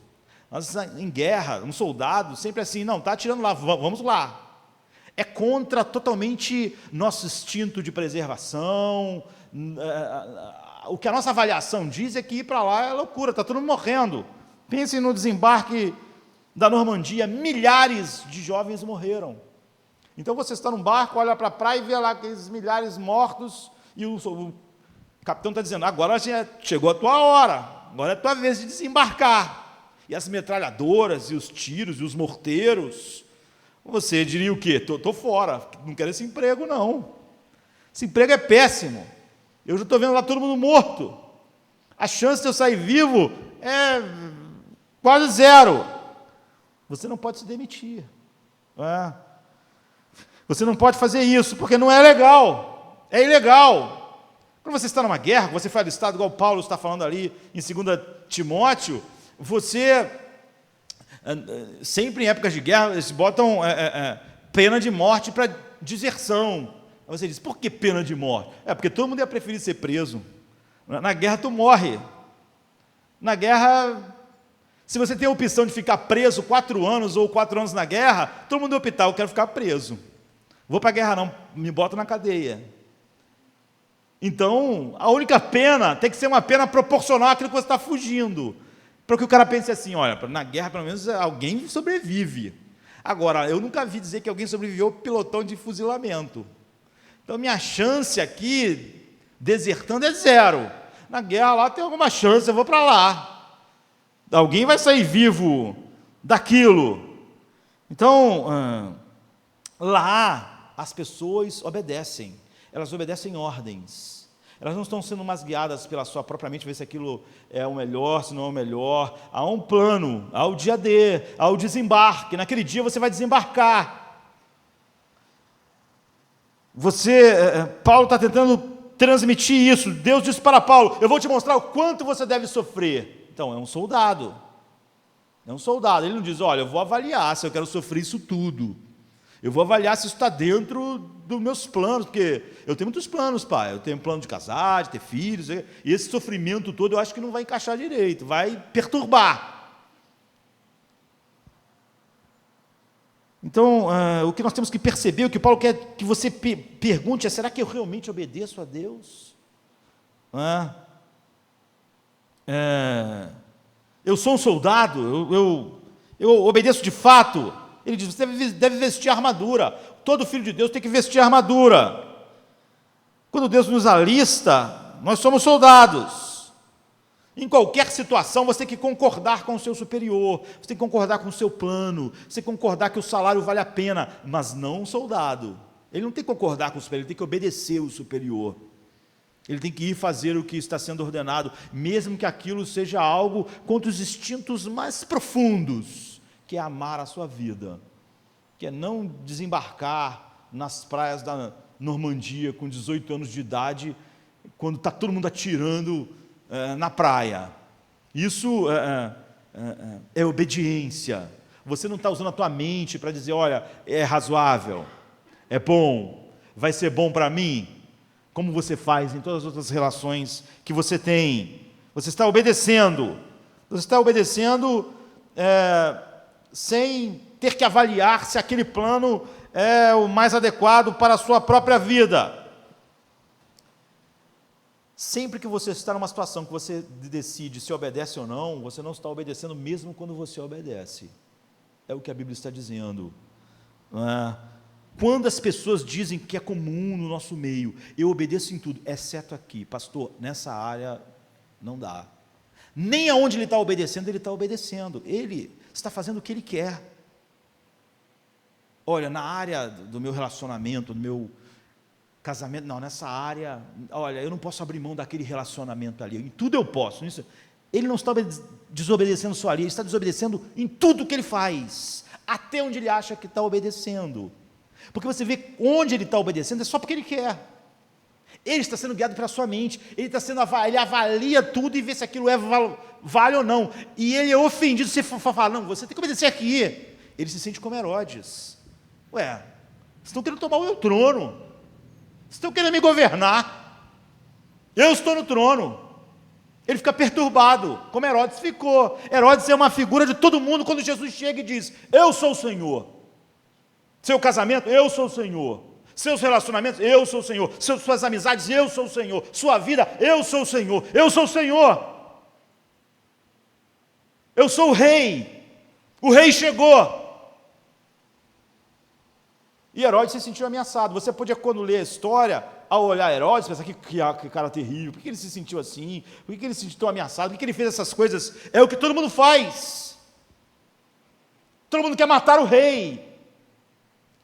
Nós, em guerra, um soldado sempre assim, não, está atirando lá, vamos lá. É contra totalmente nosso instinto de preservação. O que a nossa avaliação diz é que ir para lá é loucura, está todo mundo morrendo. Pensem no desembarque da Normandia, milhares de jovens morreram. Então você está num barco, olha para a praia e vê lá aqueles milhares mortos, e o capitão está dizendo, agora chegou a tua hora, agora é a tua vez de desembarcar. E as metralhadoras, e os tiros, e os morteiros, você diria o quê? Estou fora, não quero esse emprego, não. Esse emprego é péssimo. Eu já estou vendo lá todo mundo morto. A chance de eu sair vivo é quase zero. Você não pode se demitir. Você não pode fazer isso, porque não é legal. É ilegal. Quando você está numa guerra, você foi alistado, igual Paulo está falando ali em 2 Timóteo, você, sempre em épocas de guerra, eles botam pena de morte para deserção. Aí você diz, por que pena de morte? Porque todo mundo ia preferir ser preso. Na guerra tu morre. Na guerra, se você tem a opção de ficar preso 4 anos ou 4 anos na guerra, todo mundo ia optar, eu quero ficar preso. Vou para a guerra não, me bota na cadeia. Então, a única pena tem que ser uma pena proporcional àquilo que você está fugindo. Para que o cara pense assim, olha, na guerra pelo menos alguém sobrevive. Agora, eu nunca vi dizer que alguém sobreviveu ao pelotão de fuzilamento. Então, minha chance aqui, desertando, é zero. Na guerra lá tem alguma chance, eu vou para lá. Alguém vai sair vivo daquilo. Então, lá as pessoas obedecem. Elas obedecem ordens. elas não estão sendo mais guiadas pela sua própria mente, ver se aquilo é o melhor, se não é o melhor. Há um plano, há o dia D, há o desembarque. Naquele dia você vai desembarcar. Paulo está tentando transmitir isso. Deus disse para Paulo: eu vou te mostrar o quanto você deve sofrer. Então, é um soldado. É um soldado. Ele não diz: olha, eu vou avaliar se eu quero sofrer isso tudo. Eu vou avaliar se isso está dentro dos meus planos, porque eu tenho muitos planos, pai. Eu tenho plano de casar, de ter filhos, e esse sofrimento todo eu acho que não vai encaixar direito, vai perturbar. Então, o que nós temos que perceber, o que Paulo quer que você pergunte é: será que eu realmente obedeço a Deus? Eu sou um soldado, eu obedeço de fato. Ele diz: você deve vestir a armadura. Todo filho de Deus tem que vestir a armadura. Quando Deus nos alista, nós somos soldados. Em qualquer situação, você tem que concordar com o seu superior, você tem que concordar com o seu plano, você tem que concordar que o salário vale a pena, mas não um soldado. Ele não tem que concordar com o superior, ele tem que obedecer o superior. Ele tem que ir fazer o que está sendo ordenado, mesmo que aquilo seja algo contra os instintos mais profundos, que é amar a sua vida, que é não desembarcar nas praias da Normandia com 18 anos de idade, quando está todo mundo atirando na praia. Isso é obediência. Você não está usando a tua mente para dizer: olha, é razoável, é bom, vai ser bom para mim, como você faz em todas as outras relações que você tem. Você está obedecendo. Você está obedecendo sem ter que avaliar se aquele plano é o mais adequado para a sua própria vida. Sempre que você está numa situação que você decide se obedece ou não, você não está obedecendo mesmo quando você obedece. É o que a Bíblia está dizendo. Quando as pessoas dizem que é comum no nosso meio: eu obedeço em tudo, exceto aqui, pastor, nessa área não dá. Nem aonde ele está obedecendo, ele está obedecendo. Ele está fazendo o que ele quer. Olha, na área do meu relacionamento, do meu casamento, não, nessa área, olha, eu não posso abrir mão daquele relacionamento ali, em tudo eu posso. Ele não está desobedecendo só ali, ele está desobedecendo em tudo que ele faz, até onde ele acha que está obedecendo. Porque você vê onde ele está obedecendo é só porque ele quer. Ele está sendo guiado pela sua mente, ele avalia tudo e vê se aquilo vale ou não. E ele é ofendido se falar: não, você tem que obedecer aqui. Ele se sente como Herodes. Vocês estão querendo tomar o meu trono. Vocês estão querendo me governar. Eu estou no trono. Ele fica perturbado, como Herodes ficou. Herodes é uma figura de todo mundo quando Jesus chega e diz: eu sou o Senhor. Seu casamento, eu sou o Senhor. Seus relacionamentos, eu sou o Senhor. Suas amizades, eu sou o Senhor. Sua vida, eu sou o Senhor. Eu sou o Senhor. Eu sou o rei. O rei chegou. E Herodes se sentiu ameaçado. Você podia, quando ler a história, ao olhar Herodes, pensar: que cara terrível. Por que ele se sentiu assim? Por que ele se sentiu tão ameaçado? Por que ele fez essas coisas? É o que todo mundo faz. Todo mundo quer matar o rei.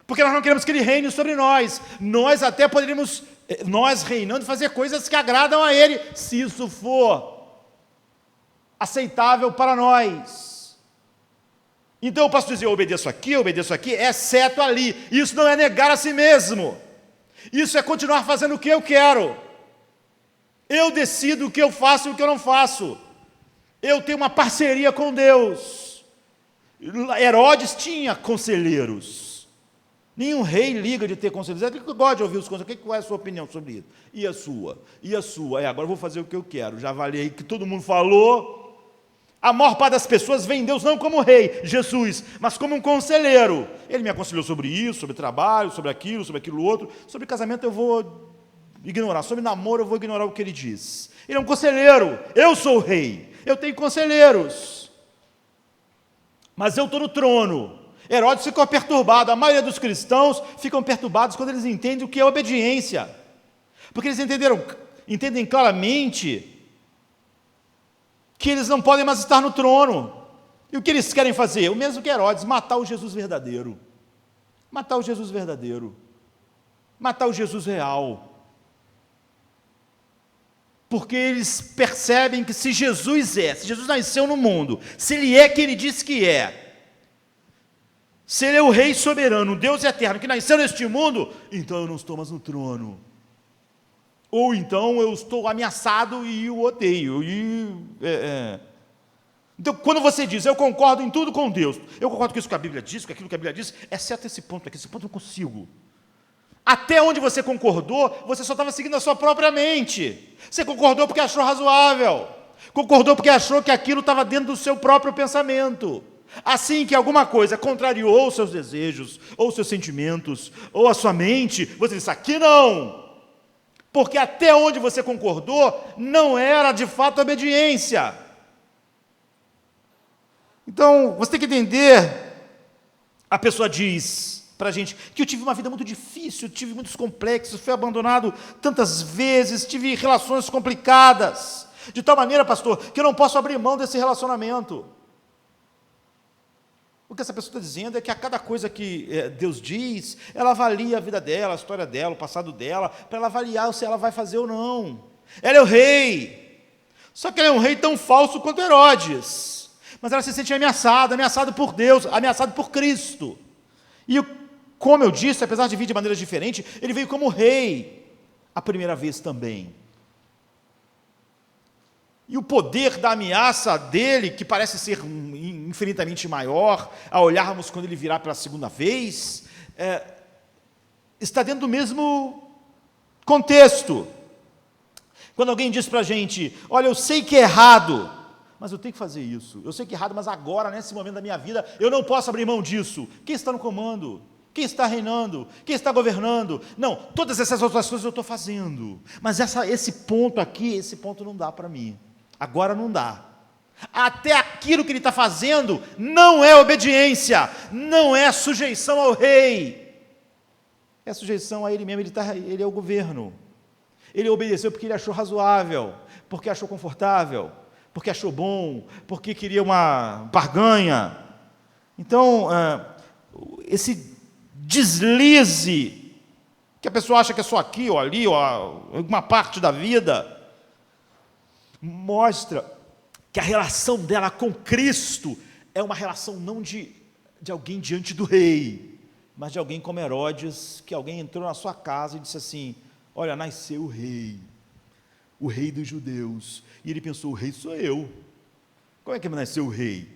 Porque nós não queremos que ele reine sobre nós. Nós até poderíamos, nós reinando, fazer coisas que agradam a ele, se isso for aceitável para nós. Então eu posso dizer: eu obedeço aqui, exceto ali. Isso não é negar a si mesmo. Isso é continuar fazendo o que eu quero. Eu decido o que eu faço e o que eu não faço. Eu tenho uma parceria com Deus. Herodes tinha conselheiros. Nenhum rei liga de ter conselheiros. Ele gosta de ouvir os conselheiros. Qual é a sua opinião sobre isso? E a sua? E a sua? Agora eu vou fazer o que eu quero. Já avaliei o que todo mundo falou. A maior parte das pessoas vê em Deus não como rei, Jesus, mas como um conselheiro. Ele me aconselhou sobre isso, sobre trabalho, sobre aquilo outro. Sobre casamento eu vou ignorar. Sobre namoro eu vou ignorar o que ele diz. Ele é um conselheiro. Eu sou o rei. Eu tenho conselheiros. Mas eu estou no trono. Herodes ficou perturbado. A maioria dos cristãos ficam perturbados quando eles entendem o que é obediência. Porque eles entendem claramente que eles não podem mais estar no trono. E o que eles querem fazer? O mesmo que Herodes: matar o Jesus verdadeiro. Matar o Jesus verdadeiro. Matar o Jesus real. porque eles percebem que se Jesus nasceu no mundo, se ele é quem ele disse que é, se ele é o rei soberano, o Deus eterno, que nasceu neste mundo, então eu não estou mais no trono. Ou então eu estou ameaçado e o odeio. Então, quando você diz, eu concordo em tudo com Deus, eu concordo com isso que a Bíblia diz, com aquilo que a Bíblia diz, exceto esse ponto aqui, esse ponto eu não consigo. Até onde você concordou, você só estava seguindo a sua própria mente. Você concordou porque achou razoável. Concordou porque achou que aquilo estava dentro do seu próprio pensamento. Assim que alguma coisa contrariou os seus desejos, ou os seus sentimentos, ou a sua mente, você disse, aqui não. Porque até onde você concordou, não era de fato obediência. Então, você tem que entender, a pessoa diz para a gente, que eu tive uma vida muito difícil, tive muitos complexos, fui abandonado tantas vezes, tive relações complicadas, de tal maneira, pastor, que eu não posso abrir mão desse relacionamento. O que essa pessoa está dizendo é que a cada coisa que Deus diz, ela avalia a vida dela, a história dela, o passado dela, para ela avaliar se ela vai fazer ou não. Ela é o rei, só que ela é um rei tão falso quanto Herodes, mas ela se sente ameaçada por Deus, ameaçada por Cristo. E como eu disse, apesar de vir de maneiras diferentes, ele veio como rei, a primeira vez também. E o poder da ameaça dele, que parece ser infinitamente maior, a olharmos quando ele virá pela segunda vez, está dentro do mesmo contexto. Quando alguém diz para a gente, olha, eu sei que é errado, mas eu tenho que fazer isso. Eu sei que é errado, mas agora, nesse momento da minha vida, eu não posso abrir mão disso. Quem está no comando? Quem está reinando? Quem está governando? Não, todas essas outras coisas eu estou fazendo. Mas esse ponto aqui, esse ponto não dá para mim. Agora não dá. Até aquilo que ele está fazendo não é obediência, não é sujeição ao rei. É sujeição a ele mesmo, ele é o governo. Ele obedeceu porque ele achou razoável, porque achou confortável, porque achou bom, porque queria uma barganha. Então, esse deslize, que a pessoa acha que é só aqui ou ali, ou alguma parte da vida, mostra que a relação dela com Cristo é uma relação não de alguém diante do rei, mas de alguém como Herodes, que alguém entrou na sua casa e disse assim, olha, nasceu o rei dos judeus, e ele pensou, o rei sou eu. Como é que nasceu o rei?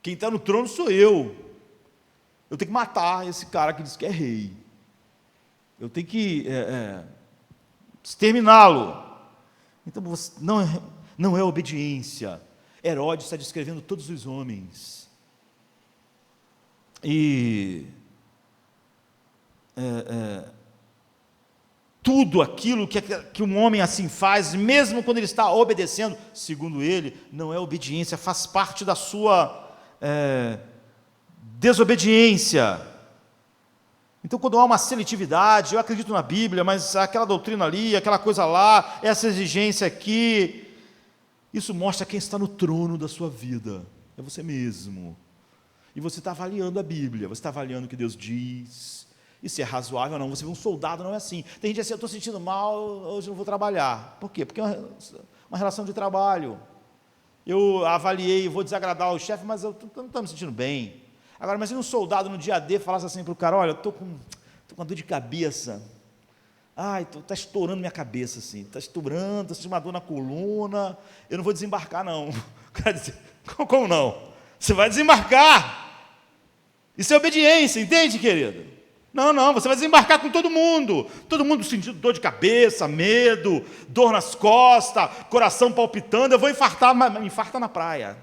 Quem está no trono sou eu tenho que matar esse cara que diz que é rei, eu tenho que exterminá-lo. Então, não é obediência. Herodes está descrevendo todos os homens. E tudo aquilo que um homem assim faz, mesmo quando ele está obedecendo, segundo ele, não é obediência, faz parte da sua desobediência. Então, quando há uma seletividade, eu acredito na Bíblia, mas aquela doutrina ali, aquela coisa lá, essa exigência aqui, isso mostra quem está no trono da sua vida, é você mesmo. E você está avaliando a Bíblia, você está avaliando o que Deus diz, e se é razoável ou não. Você vê um soldado, não é assim. Tem gente assim, eu estou sentindo mal, hoje não vou trabalhar. Por quê? Porque é uma relação de trabalho. Eu avaliei, vou desagradar o chefe, mas eu não estou me sentindo bem. Agora, imagina um soldado no dia D falasse assim para o cara, olha, eu estou com uma dor de cabeça, está estourando minha cabeça, assim, está estourando, estou sentindo uma dor na coluna, eu não vou desembarcar não. O cara diz, como não? Você vai desembarcar, isso é obediência, entende, querido? Não, você vai desembarcar com todo mundo sentindo dor de cabeça, medo, dor nas costas, coração palpitando, eu vou infartar, mas infarta na praia,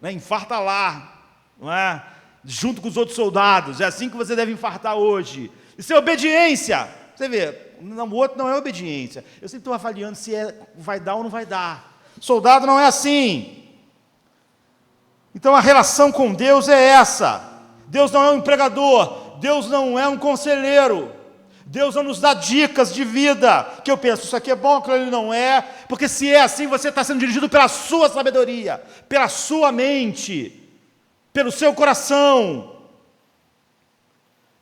né? Infarta lá, não é? Junto com os outros soldados, é assim que você deve infartar hoje. Isso é obediência. Você vê, o outro não é obediência. Eu sempre estou avaliando se vai dar ou não vai dar. Soldado não é assim. Então a relação com Deus é essa. Deus não é um empregador, Deus não é um conselheiro, Deus não nos dá dicas de vida, que eu penso, isso aqui é bom, aquilo ali não é, porque se é assim, você está sendo dirigido pela sua sabedoria, pela sua mente, pelo seu coração.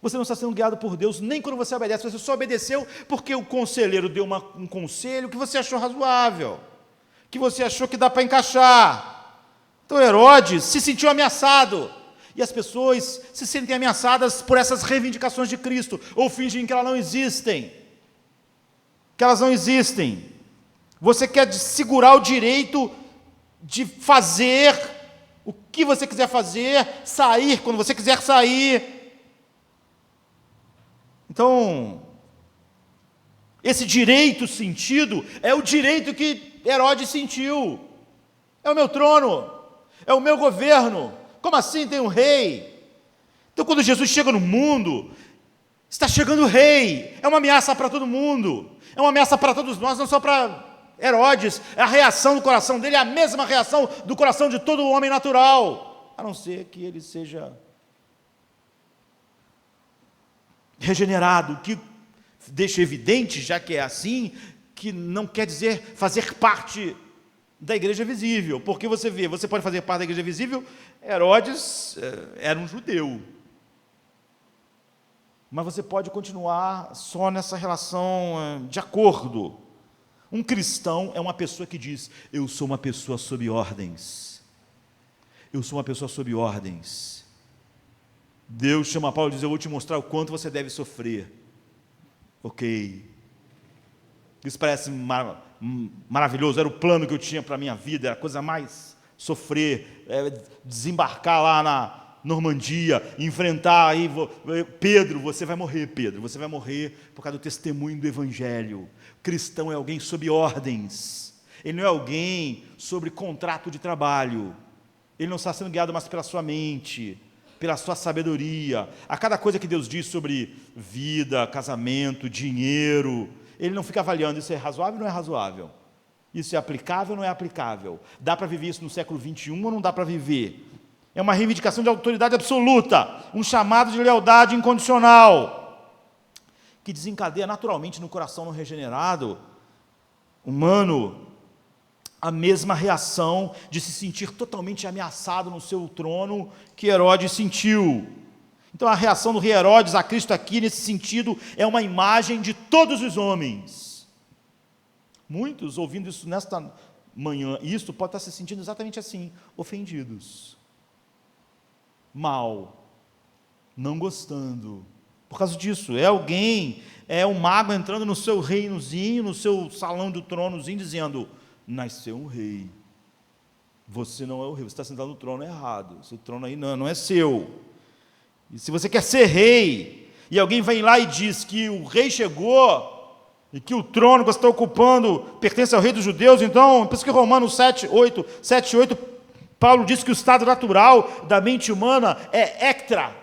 Você não está sendo guiado por Deus, nem quando você obedece. Você só obedeceu porque o conselheiro deu um conselho que você achou razoável, que você achou que dá para encaixar. Então Herodes se sentiu ameaçado. E as pessoas se sentem ameaçadas por essas reivindicações de Cristo, ou fingem que elas não existem. Você quer segurar o direito de fazer o que você quiser fazer, sair quando você quiser sair. Então, esse direito sentido é o direito que Herodes sentiu. É o meu trono, é o meu governo. Como assim tem um rei? Então, quando Jesus chega no mundo, está chegando o rei. É uma ameaça para todo mundo. É uma ameaça para todos nós, não só para Herodes. É a reação do coração dele, é a mesma reação do coração de todo homem natural, a não ser que ele seja regenerado, que deixa evidente, já que é assim, que não quer dizer fazer parte da igreja visível, porque você pode fazer parte da igreja visível. Herodes era um judeu, mas você pode continuar só nessa relação de acordo. Um cristão é uma pessoa que diz: eu sou uma pessoa sob ordens, eu sou uma pessoa sob ordens. Deus chama Paulo e diz: eu vou te mostrar o quanto você deve sofrer. Ok, isso parece maravilhoso, era o plano que eu tinha para a minha vida, era a coisa mais sofrer, desembarcar lá na Normandia, enfrentar aí, Pedro, você vai morrer por causa do testemunho do Evangelho. Cristão é alguém sob ordens, ele não é alguém sobre contrato de trabalho, ele não está sendo guiado mais pela sua mente, pela sua sabedoria. A cada coisa que Deus diz sobre vida, casamento, dinheiro, ele não fica avaliando, isso é razoável ou não é razoável, isso é aplicável ou não é aplicável, dá para viver isso no século 21 ou não dá para viver. É uma reivindicação de autoridade absoluta, um chamado de lealdade incondicional, que desencadeia naturalmente no coração não regenerado humano a mesma reação de se sentir totalmente ameaçado no seu trono que Herodes sentiu. Então a reação do rei Herodes a Cristo aqui, nesse sentido, é uma imagem de todos os homens. Muitos, ouvindo isso nesta manhã, isso pode estar se sentindo exatamente assim, ofendidos, mal, não gostando, por causa disso. É um mago entrando no seu reinozinho, no seu salão do tronozinho, dizendo: nasceu um rei, você não é o rei, você está sentado no trono errado, esse trono aí não é seu. E se você quer ser rei, e alguém vem lá e diz que o rei chegou, e que o trono que você está ocupando pertence ao rei dos judeus, então, por isso que Romanos 7:8, Paulo diz que o estado natural da mente humana é ectra,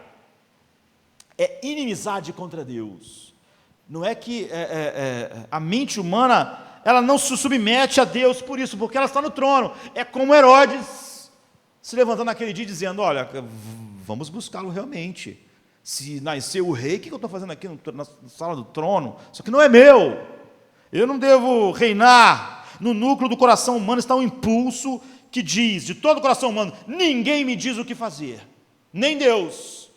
é inimizade contra Deus. Não é que a mente humana, ela não se submete a Deus por isso, porque ela está no trono. É como Herodes se levantando naquele dia dizendo: olha, vamos buscá-lo realmente. Se nasceu o rei, o que eu estou fazendo aqui na sala do trono? Isso aqui não é meu, eu não devo reinar. No núcleo do coração humano está um impulso que diz, de todo o coração humano: ninguém me diz o que fazer, nem Deus,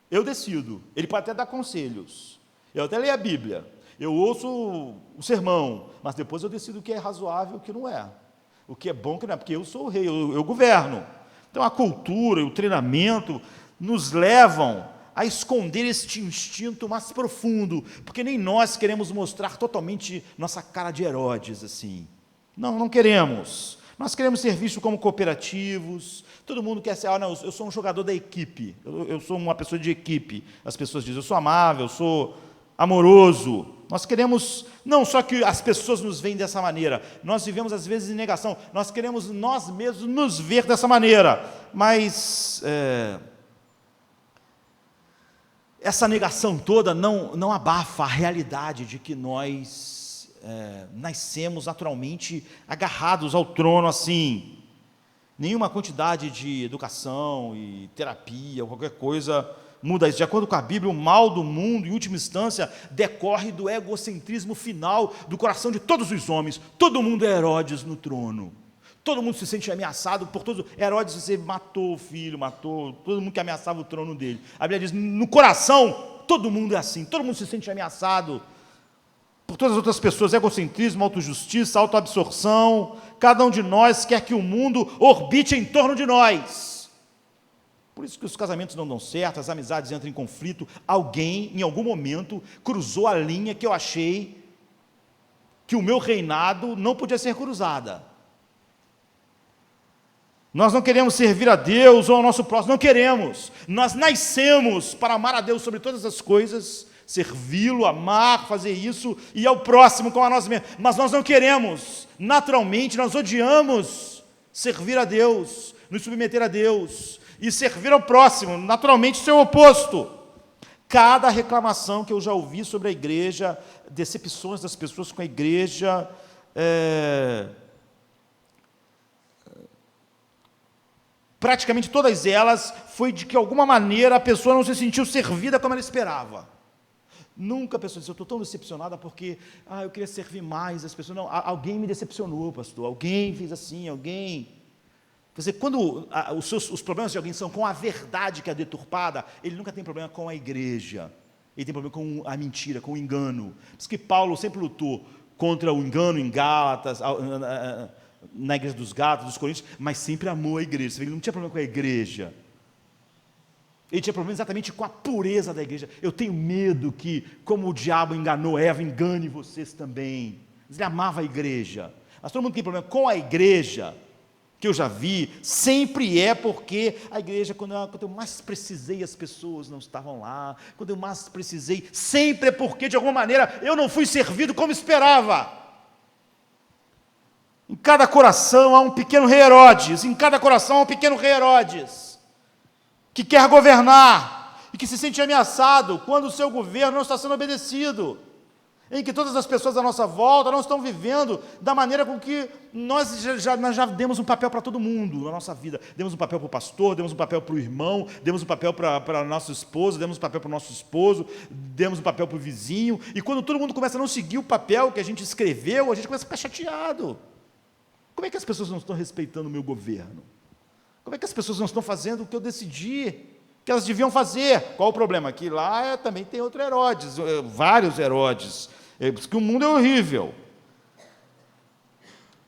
eu decido. Ele pode até dar conselhos, eu até leio a Bíblia, eu ouço o sermão, mas depois eu decido o que é razoável e o que não é, o que é bom e o que não é, porque eu sou o rei, eu governo. Então a cultura e o treinamento nos levam a esconder este instinto mais profundo, porque nem nós queremos mostrar totalmente nossa cara de Herodes assim. Não queremos. Nós queremos ser vistos como cooperativos. Todo mundo quer ser: não, eu sou um jogador da equipe, eu sou uma pessoa de equipe. As pessoas dizem: eu sou amável, eu sou amoroso. Nós queremos, não só que as pessoas nos veem dessa maneira, nós vivemos às vezes em negação, nós queremos nós mesmos nos ver dessa maneira, mas essa negação toda não abafa a realidade de que nós nascemos naturalmente agarrados ao trono assim. Nenhuma quantidade de educação e terapia ou qualquer coisa muda isso. De acordo com a Bíblia, o mal do mundo, em última instância, decorre do egocentrismo final do coração de todos os homens. Todo mundo é Herodes no trono. Todo mundo se sente ameaçado por todos. Herodes, você matou o filho, matou todo mundo que ameaçava o trono dele. A Bíblia diz: no coração todo mundo é assim, todo mundo se sente ameaçado por todas as outras pessoas, egocentrismo, autojustiça, autoabsorção. Cada um de nós quer que o mundo orbite em torno de nós. Por isso que os casamentos não dão certo, as amizades entram em conflito. Alguém, em algum momento, cruzou a linha que eu achei que o meu reinado não podia ser cruzada. Nós não queremos servir a Deus ou ao nosso próximo, não queremos. Nós nascemos para amar a Deus sobre todas as coisas, servi-lo, amar, fazer isso, e ao próximo como a nós mesmos. Mas nós não queremos, naturalmente, nós odiamos servir a Deus, nos submeter a Deus, e servir ao próximo, naturalmente, seu oposto. Cada reclamação que eu já ouvi sobre a igreja, decepções das pessoas com a igreja, praticamente todas elas, foi de que, de alguma maneira, a pessoa não se sentiu servida como ela esperava. Nunca a pessoa disse, eu estou tão decepcionada porque, eu queria servir mais as pessoas. Não, alguém me decepcionou, pastor, alguém fez assim, alguém... Quer dizer, quando os problemas de alguém são com a verdade que é deturpada, ele nunca tem problema com a igreja, ele tem problema com a mentira, com o engano. Por isso que Paulo sempre lutou contra o engano em Gálatas, na igreja dos Gálatas, dos Coríntios, mas sempre amou a igreja. Ele não tinha problema com a igreja. Ele tinha problema exatamente com a pureza da igreja. Eu tenho medo que, como o diabo enganou Eva, engane vocês também. Ele amava a igreja. Mas todo mundo tem problema com a igreja, que eu já vi, sempre é porque a igreja, quando eu mais precisei, as pessoas não estavam lá. Quando eu mais precisei, sempre é porque, de alguma maneira, eu não fui servido como esperava. Em cada coração há um pequeno rei Herodes, em cada coração há um pequeno rei Herodes, que quer governar, e que se sente ameaçado quando o seu governo não está sendo obedecido, em que todas as pessoas à nossa volta não estão vivendo da maneira com que nós já demos um papel para todo mundo na nossa vida. Demos um papel para o pastor, demos um papel para o irmão, demos um papel para a nossa esposa, demos um papel para o nosso esposo, demos um papel para o vizinho, e quando todo mundo começa a não seguir o papel que a gente escreveu, a gente começa a ficar chateado. Como é que as pessoas não estão respeitando o meu governo? Como é que as pessoas não estão fazendo o que eu decidi que elas deviam fazer? Qual o problema? Que lá também tem outro Herodes, vários Herodes, porque o mundo é horrível.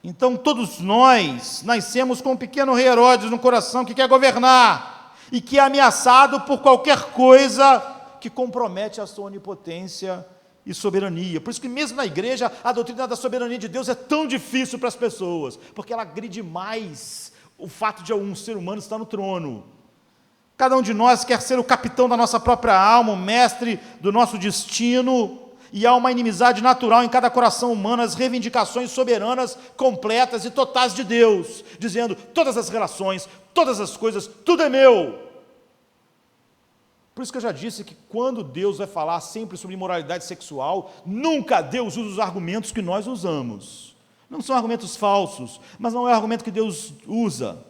Então, todos nós nascemos com um pequeno rei Herodes no coração que quer governar e que é ameaçado por qualquer coisa que compromete a sua onipotência e soberania. Por isso que mesmo na igreja, a doutrina da soberania de Deus é tão difícil para as pessoas, porque ela agride mais o fato de um ser humano estar no trono. Cada um de nós quer ser o capitão da nossa própria alma, o mestre do nosso destino, e há uma inimizade natural em cada coração humano, as reivindicações soberanas, completas e totais de Deus, dizendo, todas as relações, todas as coisas, tudo é meu. Por isso que eu já disse que quando Deus vai falar sempre sobre imoralidade sexual, nunca Deus usa os argumentos que nós usamos. Não são argumentos falsos, mas não é o argumento que Deus usa.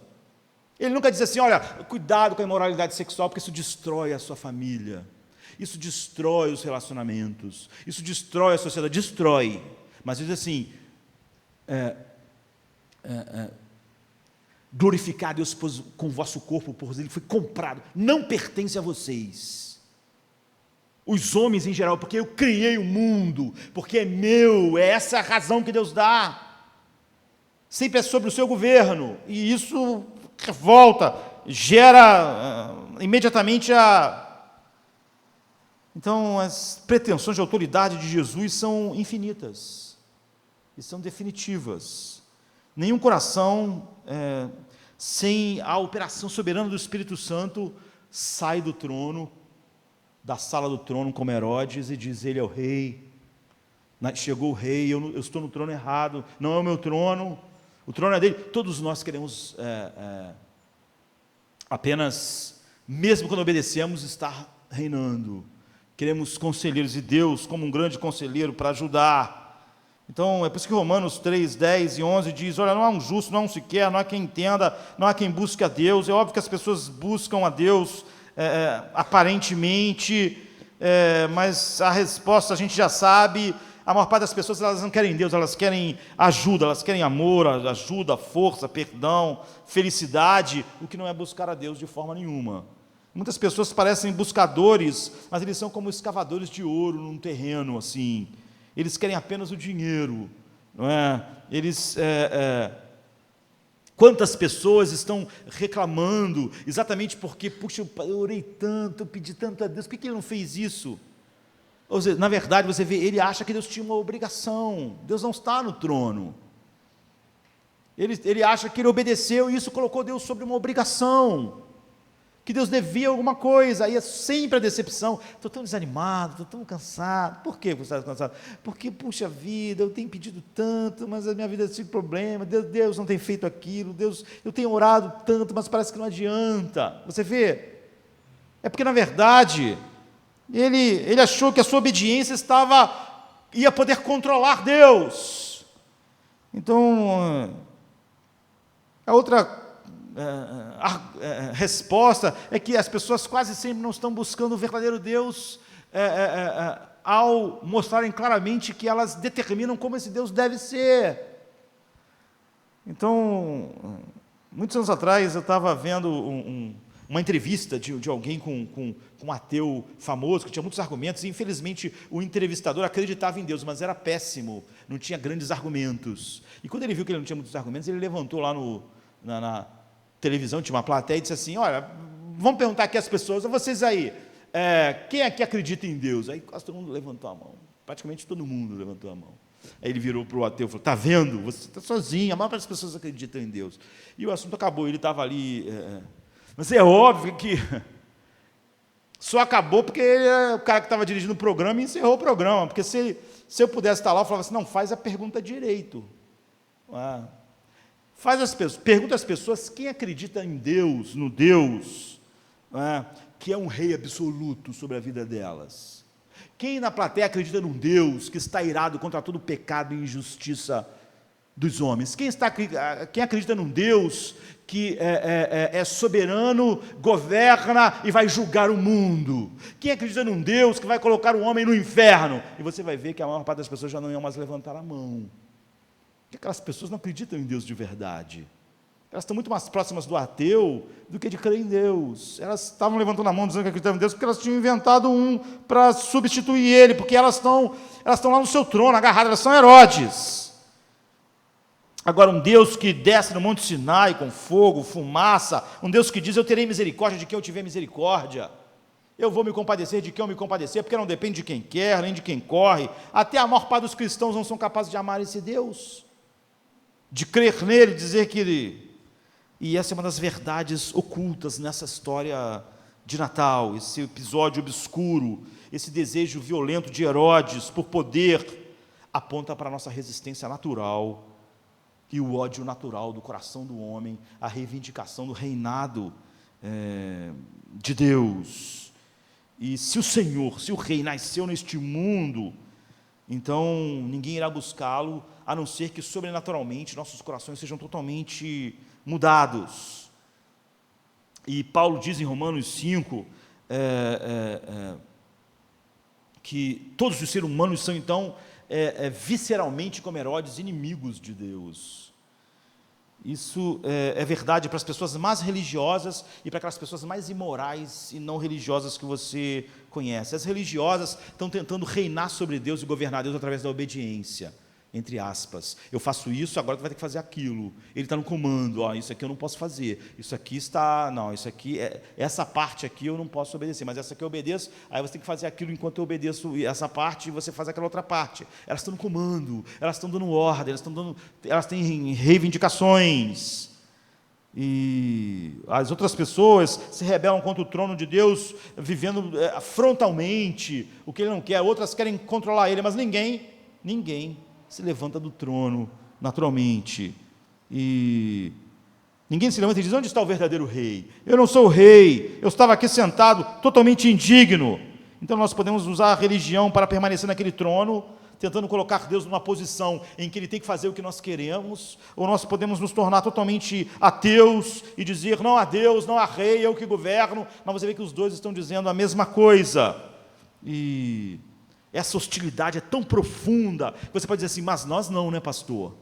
Ele nunca diz assim, olha, cuidado com a imoralidade sexual, porque isso destrói a sua família, isso destrói os relacionamentos, isso destrói a sociedade, destrói. Mas diz assim, glorificar a Deus com o vosso corpo, por ele foi comprado, não pertence a vocês. Os homens em geral, porque eu criei o mundo, porque é meu, é essa a razão que Deus dá. Sempre é sobre o seu governo, e isso revolta, gera imediatamente Então, as pretensões de autoridade de Jesus são infinitas, e são definitivas. Nenhum coração, sem a operação soberana do Espírito Santo, sai do trono, da sala do trono como Herodes, e diz, ele é o rei, chegou o rei, eu estou no trono errado, não é o meu trono, o trono é dele. Todos nós queremos apenas, mesmo quando obedecemos, estar reinando. Queremos conselheiros, e Deus como um grande conselheiro para ajudar. Então, é por isso que Romanos 3, 10 e 11 diz, olha, não há um justo, não há um sequer, não há quem entenda, não há quem busque a Deus. É óbvio que as pessoas buscam a Deus, aparentemente, mas a resposta a gente já sabe. A maior parte das pessoas, elas não querem Deus, elas querem ajuda, elas querem amor, ajuda, força, perdão, felicidade, o que não é buscar a Deus de forma nenhuma. Muitas pessoas parecem buscadores, mas eles são como escavadores de ouro num terreno assim. Eles querem apenas o dinheiro, não é? Quantas pessoas estão reclamando exatamente porque, puxa, eu orei tanto, eu pedi tanto a Deus, por que ele não fez isso? Ou seja, na verdade, você vê, ele acha que Deus tinha uma obrigação. Deus não está no trono. Ele acha que ele obedeceu e isso colocou Deus sobre uma obrigação, que Deus devia alguma coisa. Aí é sempre a decepção. Estou tão desanimado, estou tão cansado. Por que você está cansado? Porque, puxa vida, eu tenho pedido tanto, mas a minha vida tem problema, Deus não tem feito aquilo, eu tenho orado tanto, mas parece que não adianta. Você vê? É porque, na verdade, ele achou que a sua obediência ia poder controlar Deus. Então, a outra resposta é que as pessoas quase sempre não estão buscando o verdadeiro Deus ao mostrarem claramente que elas determinam como esse Deus deve ser. Então, muitos anos atrás, eu estava vendo uma entrevista de alguém com um ateu famoso, que tinha muitos argumentos, e infelizmente o entrevistador acreditava em Deus, mas era péssimo, não tinha grandes argumentos. E quando ele viu que ele não tinha muitos argumentos, ele levantou lá na televisão, tinha uma plateia, e disse assim: olha, vamos perguntar aqui às pessoas, a vocês aí, quem aqui acredita em Deus? Aí quase todo mundo levantou a mão, praticamente todo mundo levantou a mão. Aí ele virou para o ateu e falou: está vendo, você está sozinho, a maior parte das pessoas acreditam em Deus. E o assunto acabou, ele estava ali... Mas é óbvio que só acabou porque o cara que estava dirigindo o programa encerrou o programa, porque se eu pudesse estar lá, eu falava assim: não, faz a pergunta direito. Pergunta às pessoas quem acredita em Deus, no Deus, que é um rei absoluto sobre a vida delas. Quem na plateia acredita num Deus que está irado contra todo o pecado e injustiça dos homens? Quem acredita num Deus que é soberano, governa e vai julgar o mundo? Quem acredita num Deus que vai colocar o homem no inferno? E você vai ver que a maior parte das pessoas já não iam mais levantar a mão. Porque aquelas pessoas não acreditam em Deus de verdade. Elas estão muito mais próximas do ateu do que de crer em Deus. Elas estavam levantando a mão dizendo que acreditavam em Deus porque elas tinham inventado um para substituir ele, porque elas estão lá no seu trono, agarradas, elas são Herodes. Agora, um Deus que desce no Monte Sinai com fogo, fumaça, um Deus que diz: eu terei misericórdia de quem eu tiver misericórdia, eu vou me compadecer de quem eu me compadecer, porque não depende de quem quer, nem de quem corre. Até a maior parte dos cristãos não são capazes de amar esse Deus, de crer nele, dizer que ele... E essa é uma das verdades ocultas nessa história de Natal, esse episódio obscuro, esse desejo violento de Herodes por poder, aponta para a nossa resistência natural e o ódio natural do coração do homem, a reivindicação do reinado de Deus. E se o rei nasceu neste mundo, então ninguém irá buscá-lo, a não ser que sobrenaturalmente nossos corações sejam totalmente mudados. E Paulo diz em Romanos 5 que todos os seres humanos são então visceralmente, como Herodes, inimigos de Deus. Isso é verdade para as pessoas mais religiosas e para aquelas pessoas mais imorais e não religiosas que você conhece. As religiosas estão tentando reinar sobre Deus e governar Deus através da obediência, entre aspas. Eu faço isso, agora tu vai ter que fazer aquilo. Ele está no comando: isso aqui eu não posso fazer, isso aqui está... Não, isso aqui, essa parte aqui eu não posso obedecer, mas essa aqui eu obedeço, aí você tem que fazer aquilo enquanto eu obedeço essa parte e você faz aquela outra parte. Elas estão no comando, elas estão dando ordem, elas têm reivindicações. E as outras pessoas se rebelam contra o trono de Deus, vivendo frontalmente o que ele não quer. Outras querem controlar ele, mas ninguém se levanta do trono naturalmente. E ninguém se levanta e diz: onde está o verdadeiro rei? Eu não sou o rei, eu estava aqui sentado totalmente indigno. Então nós podemos usar a religião para permanecer naquele trono, tentando colocar Deus numa posição em que ele tem que fazer o que nós queremos, ou nós podemos nos tornar totalmente ateus e dizer: não há Deus, não há rei, eu que governo. Mas você vê que os dois estão dizendo a mesma coisa. E essa hostilidade é tão profunda que você pode dizer assim: mas nós não, né, pastor?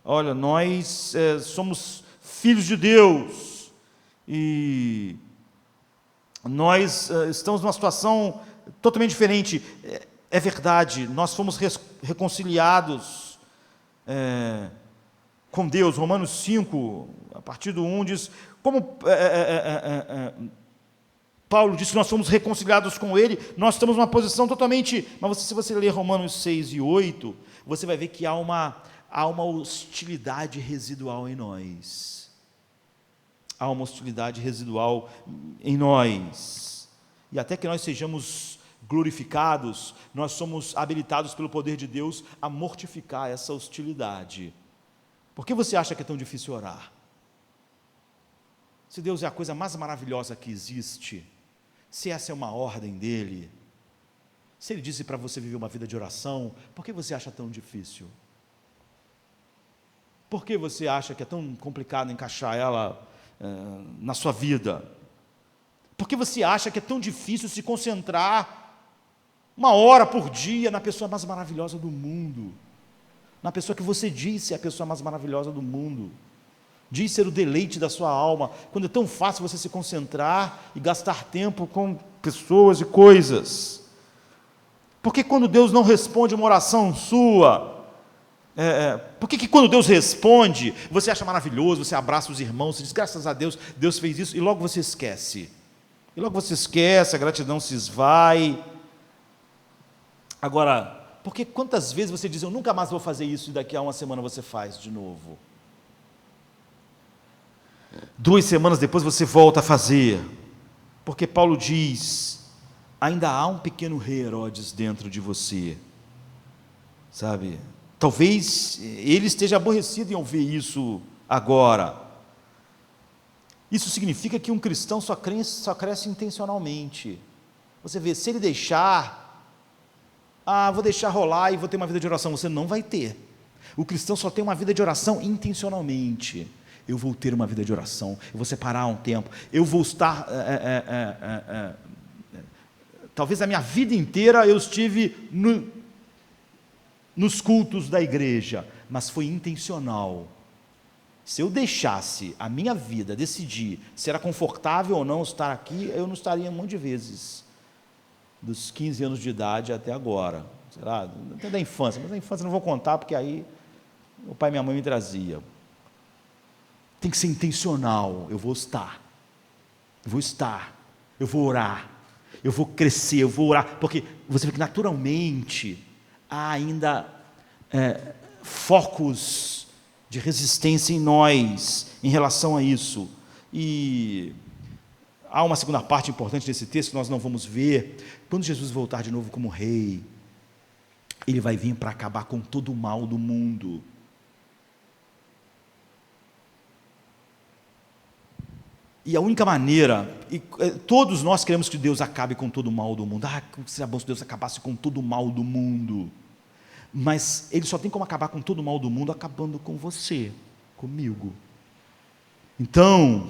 Olha, nós somos filhos de Deus. E nós estamos numa situação totalmente diferente. É verdade, nós fomos reconciliados com Deus. Romanos 5, a partir do 1, diz, como Paulo disse que nós fomos reconciliados com Ele, nós estamos numa posição totalmente... Mas se você ler Romanos 6 e 8, você vai ver que há uma hostilidade residual em nós. Há uma hostilidade residual em nós. E até que nós sejamos glorificados, nós somos habilitados pelo poder de Deus a mortificar essa hostilidade. Por que você acha que é tão difícil orar? Se Deus é a coisa mais maravilhosa que existe, se essa é uma ordem dEle, se Ele disse para você viver uma vida de oração, por que você acha tão difícil? Por que você acha que é tão complicado encaixar ela na sua vida? Por que você acha que é tão difícil se concentrar 1 hora por dia na pessoa mais maravilhosa do mundo? Na pessoa que você disse é a pessoa mais maravilhosa do mundo. Diz ser o deleite da sua alma, quando é tão fácil você se concentrar e gastar tempo com pessoas e coisas. Porque quando Deus não responde uma oração sua, por que quando Deus responde, você acha maravilhoso, você abraça os irmãos, você diz, graças a Deus, Deus fez isso, e logo você esquece. E logo você esquece, a gratidão se esvai. Agora, porque quantas vezes você diz, eu nunca mais vou fazer isso, e daqui a uma semana você faz de novo? 2 semanas depois você volta a fazer, porque Paulo diz, ainda há um pequeno rei Herodes dentro de você, sabe? Talvez ele esteja aborrecido em ouvir isso agora. Isso significa que um cristão só cresce intencionalmente. Você vê, se ele deixar, vou deixar rolar e vou ter uma vida de oração, você não vai ter. O cristão só tem uma vida de oração intencionalmente. Eu vou ter uma vida de oração, eu vou separar um tempo, eu vou estar, talvez a minha vida inteira eu estive nos cultos da igreja, mas foi intencional. Se eu deixasse a minha vida decidir se era confortável ou não estar aqui, eu não estaria um monte de vezes, dos 15 anos de idade até agora, será? Até da infância, mas da infância não vou contar, porque aí o pai e minha mãe me trazia. Tem que ser intencional, eu vou estar, eu vou orar, eu vou crescer, eu vou orar, porque você vê que naturalmente há ainda focos de resistência em nós, em relação a isso, e há uma segunda parte importante desse texto que nós não vamos ver. Quando Jesus voltar de novo como rei, Ele vai vir para acabar com todo o mal do mundo. E a única maneira, todos nós queremos que Deus acabe com todo o mal do mundo. Como seria bom se Deus acabasse com todo o mal do mundo. Mas Ele só tem como acabar com todo o mal do mundo acabando com você, comigo. Então,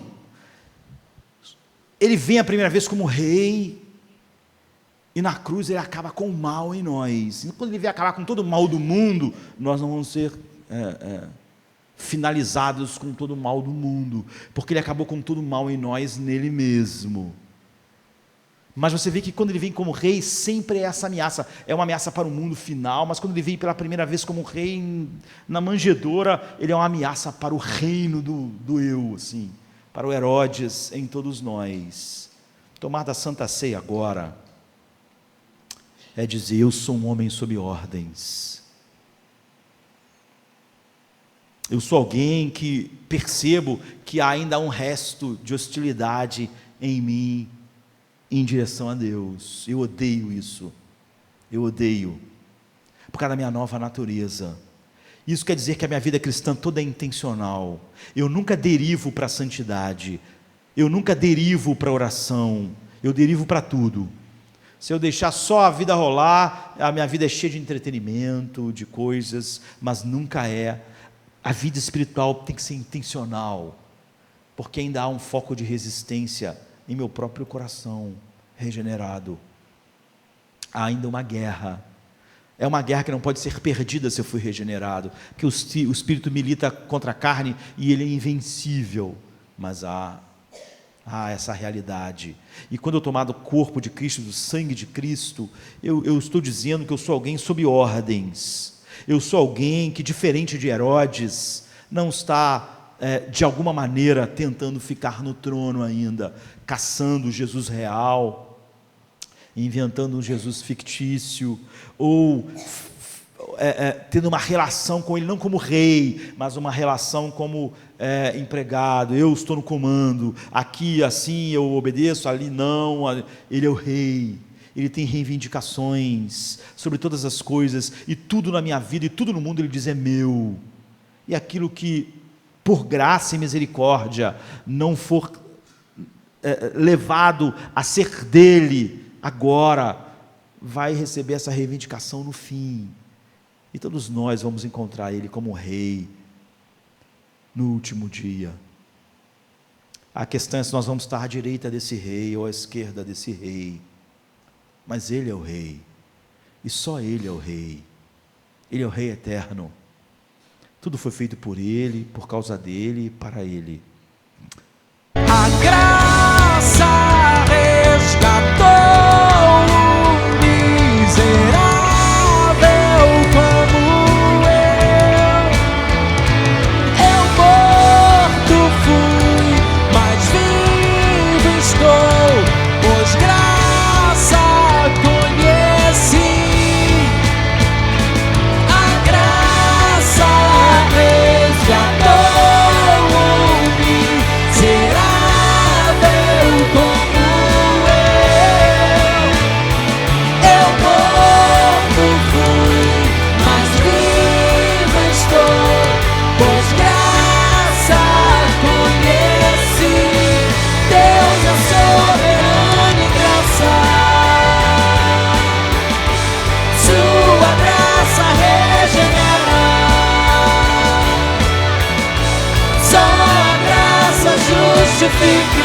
Ele vem a primeira vez como rei, e na cruz Ele acaba com o mal em nós. E quando Ele vier acabar com todo o mal do mundo, nós não vamos ser... finalizados com todo o mal do mundo, porque Ele acabou com todo o mal em nós, nele mesmo. Mas você vê que quando Ele vem como rei, sempre é essa ameaça, é uma ameaça para o mundo final, mas quando Ele vem pela primeira vez como rei na manjedoura, Ele é uma ameaça para o reino do eu, assim, para o Herodes em todos nós. Tomar da Santa Ceia agora é dizer, eu sou um homem sob ordens. Eu sou alguém que percebo que há ainda um resto de hostilidade em mim, em direção a Deus. Eu odeio isso. Eu odeio. Por causa da minha nova natureza. Isso quer dizer que a minha vida cristã toda é intencional. Eu nunca derivo para a santidade. Eu nunca derivo para a oração. Eu derivo para tudo. Se eu deixar só a vida rolar, a minha vida é cheia de entretenimento, de coisas, mas nunca é. A vida espiritual tem que ser intencional, porque ainda há um foco de resistência em meu próprio coração regenerado. Há ainda uma guerra. É uma guerra que não pode ser perdida se eu fui regenerado, que o Espírito milita contra a carne e ele é invencível, mas há essa realidade. E quando eu tomar do corpo de Cristo, do sangue de Cristo, eu estou dizendo que eu sou alguém sob ordens. Eu sou alguém que, diferente de Herodes, não está, de alguma maneira, tentando ficar no trono ainda, caçando o Jesus real, inventando um Jesus fictício, ou tendo uma relação com ele, não como rei, mas uma relação como empregado. Eu estou no comando, aqui assim eu obedeço, ali não. Ele é o rei, ele tem reivindicações sobre todas as coisas, e tudo na minha vida e tudo no mundo ele diz é meu. E aquilo que por graça e misericórdia não for levado a ser dele agora, vai receber essa reivindicação no fim. E todos nós vamos encontrar ele como rei no último dia. A questão é se nós vamos estar à direita desse rei ou à esquerda desse rei. Mas ele é o rei, e só ele é o rei. Ele é o rei eterno. Tudo foi feito por ele, por causa dele e para ele. A graça resgatou o miserável como eu. Eu morto fui, mas vivo estou, pois graça conheci. A graça resgatou o miserável como eu. Eu morto fui, mas vivo estou, pois graça conheci. Deus é soberano e graça, sua graça regenera. Só a graça justifica.